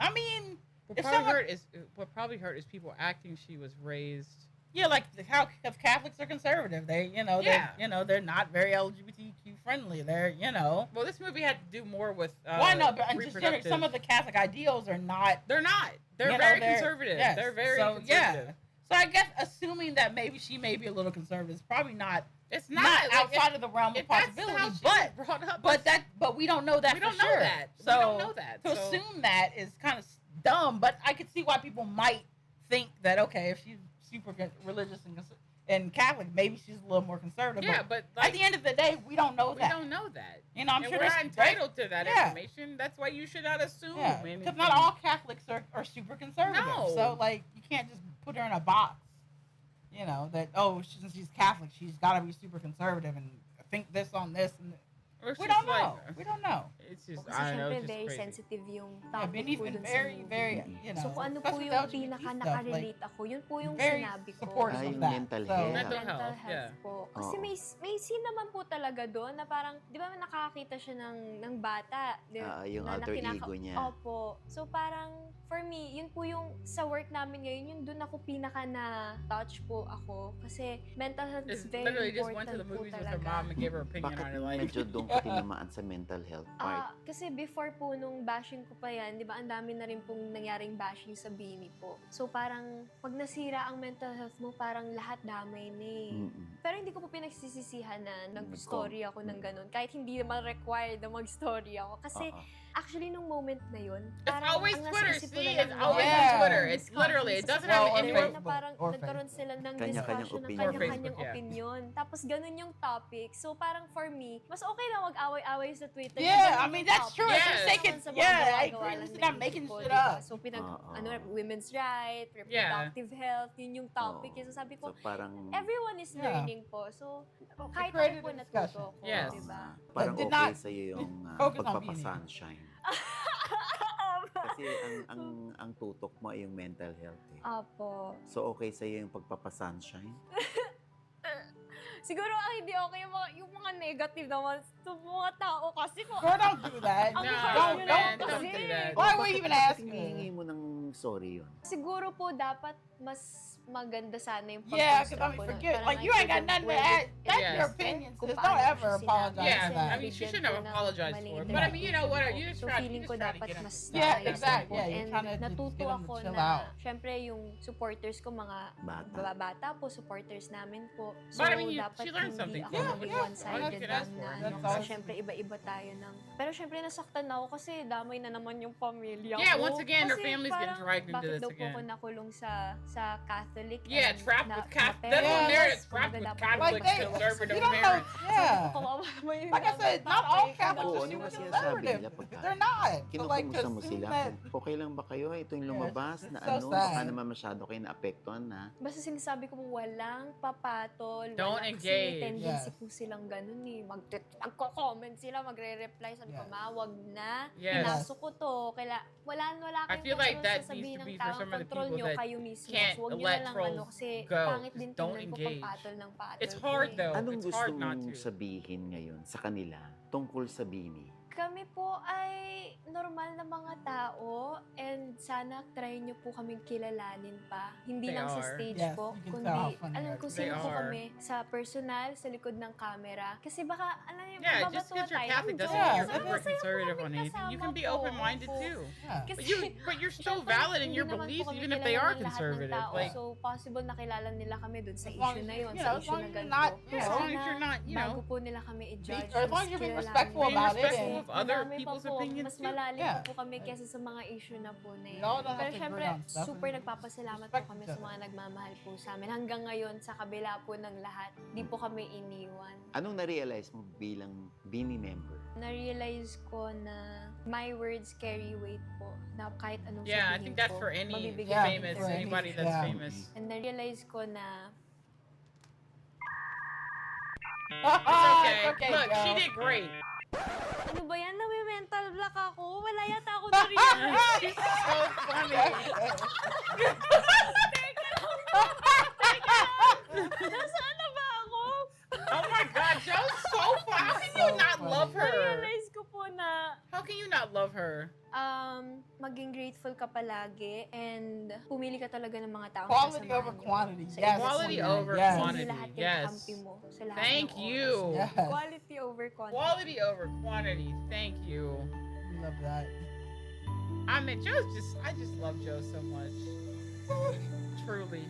B: I mean,
A: What
B: if
A: probably
B: someone-
A: hurt is what probably hurt is people acting she was raised.
B: yeah, like how if Catholics are conservative,
A: Yeah.
B: they're not very LGBTQ friendly. They're,
A: Well, this movie had to do more with
B: why not? But I'm just saying,
A: reproductive.
B: some of the Catholic ideals are not.
A: They're not. They're
B: You know,
A: very
B: they're-
A: conservative.
B: yes.
A: They're very
B: So,
A: conservative.
B: yeah. So I guess assuming that maybe she may be a little conservative is probably not
A: It's
B: not,
A: not, like,
B: outside of the realm of
A: if that's
B: possibility.
A: how she
B: But
A: was brought up.
B: but we don't know that.
A: we
B: for
A: don't know
B: sure.
A: that.
B: So
A: we don't know that.
B: to
A: So-
B: assume that is kind of dumb. But I could see why people might think that, okay, if she's super religious and Catholic, maybe she's a little more conservative.
A: yeah,
B: but
A: but
B: at the end of the day, we don't know
A: we
B: that.
A: don't know that.
B: I'm
A: And
B: sure
A: we're
B: there's
A: not entitled to that
B: Yeah.
A: information. That's why you should not assume.
B: Yeah,
A: anything.
B: because not all Catholics are super conservative.
A: No.
B: So like you can't just put her in a box. That since she's Catholic, she's got to be super conservative and think this on this. And
A: Or it's
B: we
A: just
B: don't know.
A: like-
B: we don't know.
A: It's just
D: Kasi
A: I don't know.
D: syempre,
A: It's just
D: very
A: crazy.
D: sensitive yung
B: Yeah,
D: topic
B: Benny's
D: po
B: been
D: dun sa
B: very,
D: movie.
B: very,
D: So kung ano po
B: especially
D: yung
B: with LGBT
D: pinaka
B: stuff,
D: nakarelate ako, yun po yung
B: very
D: sinabi ko.
B: supportive
C: Yung
B: of that.
C: mental
B: So,
C: health.
A: Mental health, yeah.
D: po. Kasi
C: Oo.
D: may scene naman po talaga doon na parang, di ba nakakakita siya ng bata.
C: Yung
D: na
C: alter
D: kinaka-
C: ego niya.
D: Opo. So parang, for me, yun po yung sa work namin ngayon, yun doon ako pinaka na touch po ako. Kasi mental health is
A: It's
D: very
A: literally just
D: important
A: went to the
D: po
A: movies with her
D: talaga.
A: mom and gave her opinion
C: Bakit
A: on her life.
C: medyo doon ka tinamaan sa mental health part?
D: Kasi before po nung bashing ko pa yan, di ba, ang dami na rin pong nangyaring bashing sa Bini po. So parang, pag nasira ang mental health mo, parang lahat damay na eh.
C: Mm-mm.
D: Pero hindi ko po pinagsisisihan na nag-story ako ng ganun. Kahit hindi naman required na mag-story ako. Kasi
C: Oo.
D: actually nung moment na yun,
A: It's
D: parang
A: always
D: ang nasa
A: Twitter.
D: isip ko
A: See,
D: na
A: it's
D: lang,
A: always
B: Yeah.
A: on Twitter. It's literally. It doesn't have
B: Well,
A: any.
B: or
D: na parang
B: or
D: nagkaroon
B: Facebook.
D: sila ng
C: Kanya-kanyang
D: discussion ng
C: opinion.
A: Or
D: kanya-kanyang
A: Facebook, yeah.
D: opinion. Tapos ganun yung topic. So parang for me, mas okay na mag-away-away sa Twitter.
B: Yeah,
D: Ganun
B: I mean
D: yung
B: that's
D: topic.
B: true.
A: Yes.
B: Just take it.
D: Sa mga
B: Yeah, I
D: gawa-gawa
B: agree.
D: lang
B: It's
D: ng
B: not
D: isip
B: making
D: ko,
B: shit
D: diba?
B: up.
D: So
C: Oo.
D: women's right, reproductive health, yun yung topic.
C: Oo.
D: So sabi ko,
C: So parang
D: everyone is
B: Yeah.
D: learning po. So kahit
B: created
D: ako po
B: a
D: natuto
B: discussion.
D: ko,
A: Yes.
D: diba?
C: parang
B: But did
C: okay
B: not
C: sa iyo yung
B: focus on
C: pagpapa-sunshine. Kasi ang tutok mo ay yung mental health eh.
D: Apo.
C: So okay sa iyo yung pagpapa-sunshine?
D: Siguro ang hindi okay yung mga negative naman sa mga tao kasi kung
B: Girl, don't do that.
D: Ang
A: No,
D: hard
A: man,
D: lang
A: don't
D: kasi.
A: do that.
B: Why would you even ask
C: Bakit
B: me?
C: hinihingi mo ng sorry yun?
D: siguro po dapat mas maganda sana yung
B: Yeah, because I
D: pag-construct
B: mean,
D: po na
B: forget.
D: parang
B: Like,
D: I
B: you ain't got
D: couldn't
B: nothing to
D: word
B: add.
D: it
B: That's
A: Yes.
B: your opinion,
D: kung
B: sis.
D: paano
B: Don't
D: ko
B: ever
D: siya
B: apologize
D: sinabi.
A: Yeah,
B: for
D: Kasi
B: that.
A: I mean, she
D: bigyan
A: should
D: ko
A: never
D: ng
A: apologize
D: maling
A: for it. But I mean, you know what? You just
D: So
A: try.
D: feeling
A: You
D: ko
A: just try to
D: dapat
A: get
D: mas
A: him.
B: Yeah,
D: naayos
B: exactly.
D: po.
B: Yeah, you're
D: And
B: trying to just
D: natuto
B: get 'em to
D: ako
B: chill
D: na,
B: out.
D: syempre yung supporters ko, mga
C: Bata.
D: bata po, supporters namin po. So,
A: But I mean,
D: dapat
A: she learned something
D: hindi
A: from
D: ako
B: it.
D: maging
B: Yeah,
D: one-sided
A: all you can
D: lang
A: ask for.
D: na,
B: That's
D: kasi
B: all.
D: syempre iba-iba tayo ng... Pero syempre nasaktan ako kasi damay na naman yung pamilya
A: Yeah,
D: ko.
A: once again, her
D: Kasi
A: family's getting
D: parang,
A: dragged into
D: bakit
A: this
D: daw po ako
A: again.
D: nakulong sa Catholic?
A: Yeah,
D: and
A: trapped
D: na-
A: with Catholic.
D: na
A: That whole
B: parents,
A: narrative,
D: kung
A: trapped with
D: dapat
A: Catholic,
B: Like, they-
A: conservative
B: you don't know.
A: parents.
B: Yeah.
D: Kawawa mo yung
B: Like I said, not all
D: topic,
B: Catholics
C: Oo,
B: are
C: ano
B: super
C: nga sinasabi
B: conservative.
C: nila pagka-
B: They're not. So, like,
C: Kinukumusta mo
B: assume
C: sila?
B: that.
C: Okay lang ba kayo? Ito yung lumabas
B: Yes,
C: na
B: it's so
C: baka
B: sad.
C: naman masyado kayo naapektuhan na.
D: Basta sinasabi ko po, walang papatol.
A: Don't
D: walang, kasi
A: engage.
D: may tendency
B: Yes.
D: po silang ganun eh. Magko-comment sila, magre-reply. Sabi ko,
B: Yes.
D: ma, wag na.
A: Yes.
D: Pinasok ko to. Wala
A: I
D: kayong
A: feel like
D: control
A: that
D: sa sabihin
A: needs to
D: ng
A: be for
D: tao.
A: some of the
D: Control
A: people
D: nyo
A: that
D: kayo mismo.
A: can't
D: So, wag nyo
A: let
D: na lang
A: trolls
D: kasi
A: go.
D: pangit din
A: Don't
D: tingnan ko
A: engage.
D: pagpatol ng patol.
A: It's
D: ko
A: hard
D: eh.
A: though.
C: Anong
A: It's
C: gusto
A: hard not
C: mong
A: to.
C: sabihin ngayon sa kanila tungkol sa Bini?
D: Kami po ay normal na mga tao and sana try nyo po kaming kilalanin pa. Hindi
A: They
D: lang sa
A: are.
D: stage
B: Yes,
D: po,
B: you can
D: kundi
B: tell how funny
D: alam
B: they
D: kung
B: are.
D: sino
A: They
D: po
A: are.
D: kami sa personal, sa likod ng camera. Kasi baka, alam niyo,
A: Yeah, just
D: mababatuhan
A: because you're
D: tayo.
A: Catholic
D: Ang
A: doesn't
B: Yeah,
A: mean
D: joke.
A: you're
B: that's
A: super
D: Masaya po
A: conservative on
D: kaming
A: anything. You can be
D: kasama po.
A: open-minded
D: Opo.
A: too.
B: Yeah.
D: Kasi,
A: But you're still
D: syempre,
A: valid in your
D: hindi naman po
A: beliefs,
D: kami
A: even if they
D: kilala
A: are
D: ng lahat ng
A: conservative.
D: tao.
A: Like,
D: So, possible nakilala nila kami dun sa
B: As long
D: issue
B: as
D: na
B: you-
D: yun,
B: you
D: sa
B: know, as
D: issue
B: long
D: na
B: as you're
D: ganito.
B: not,
A: yeah, as long as you're not, you
D: Bago
A: know,
D: po nila kami i-judge,
B: Or as long as you're being
D: kilalanin.
B: respectful
A: being
B: about it.
A: respectful
B: And,
A: of other
D: Madami pa
A: people's
D: po,
A: opinions
D: mas
A: too.
D: malalim
B: Yeah.
D: po kami kesa sa mga issue na po na yun.
B: We all don't have
D: Pero
B: to
D: syempre,
B: agree on stuff
D: super
B: and
D: nagpapasalamat po
B: respect
D: kami
B: each
D: sa
B: other.
D: mga nagmamahal po sa amin. Hanggang ngayon, sa kabila po ng lahat, di po kami iniwan.
C: Anong na-realize mo bilang Bini member?
D: Na-realize ko na my words carry weight po. Na kahit anong
A: yeah, I
D: sabihin
A: think that's
D: ko,
A: for any
D: mabibigyan
B: Yeah,
A: famous,
D: ko rin.
A: anybody that's
B: Yeah.
A: famous.
D: And na-realize ko na
A: It's okay. Look,
B: girl.
A: she did great.
D: ano ba yan? Nami-mental block ako. Wala yata ako na-realize.
A: She's so funny.
D: Nasaan na ba ako?
A: Oh my God, Joe's so funny. How can you not love her?
D: Maging grateful ka palagi and pumili ka talaga ng mga taong
B: Quality
D: sasamahan
B: over
D: nyo
B: quality.
D: sa
B: Yes.
A: Quality
D: isa't isa.
A: over
B: Yes.
D: Kasi
A: quantity.
D: hindi lahat
A: Yes.
D: kakampi mo sa lahat
A: Thank
D: ng
A: you.
D: oras.
B: Yes.
D: Quality over quantity.
A: Quality over quantity. Thank you.
B: Love that.
A: I mean, I just love Joe so much. Truly.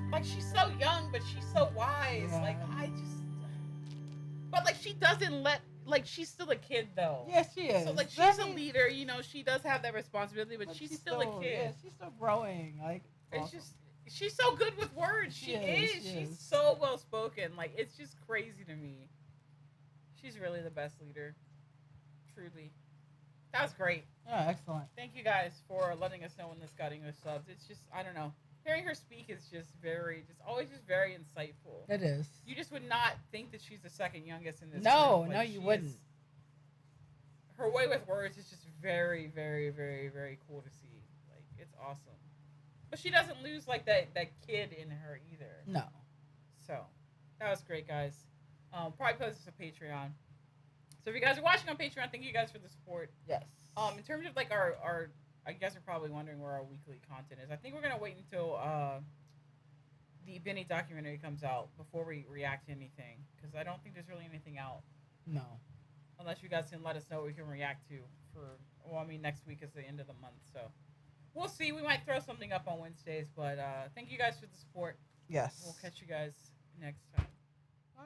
A: Like, she's so young, but she's so wise.
B: Yeah.
A: Like, but like, she doesn't like, she's still a kid though.
B: Yes, she is.
A: So like, she's a leader, you know, she does have that responsibility, but she's still a kid.
B: Yeah, she's still growing. Like,
A: It's
B: awesome.
A: just, she's so good with words. She is.
B: She
A: She's
B: is.
A: so well spoken. Like, it's just crazy to me. She's really the best leader. Truly. That was great.
B: Yeah, excellent.
A: Thank you guys for letting us know when this got English subs. It's just, I don't know. Hearing her speak is just always very insightful.
B: It is.
A: You just would not think that she's the second youngest in this
B: No,
A: group.
B: no,
A: Like,
B: you
A: she
B: wouldn't.
A: is- her way with words is just very, very, very, very cool to see. Like, it's awesome. But she doesn't lose, like, that kid in her either.
B: No.
A: So, that was great, guys. Probably post this on Patreon. So if you guys are watching on Patreon, thank you guys for the support.
B: Yes.
A: In terms of like our I guess you're probably wondering where our weekly content is. I think we're gonna wait until the Benny documentary comes out before we react to anything, because I don't think there's really anything out
B: No.
A: unless you guys can let us know what we can react to for. Well, I mean, next week is the end of the month, so we'll see. We might throw something up on Wednesdays, but thank you guys for the support.
B: Yes.
A: We'll catch you guys next time. Bye.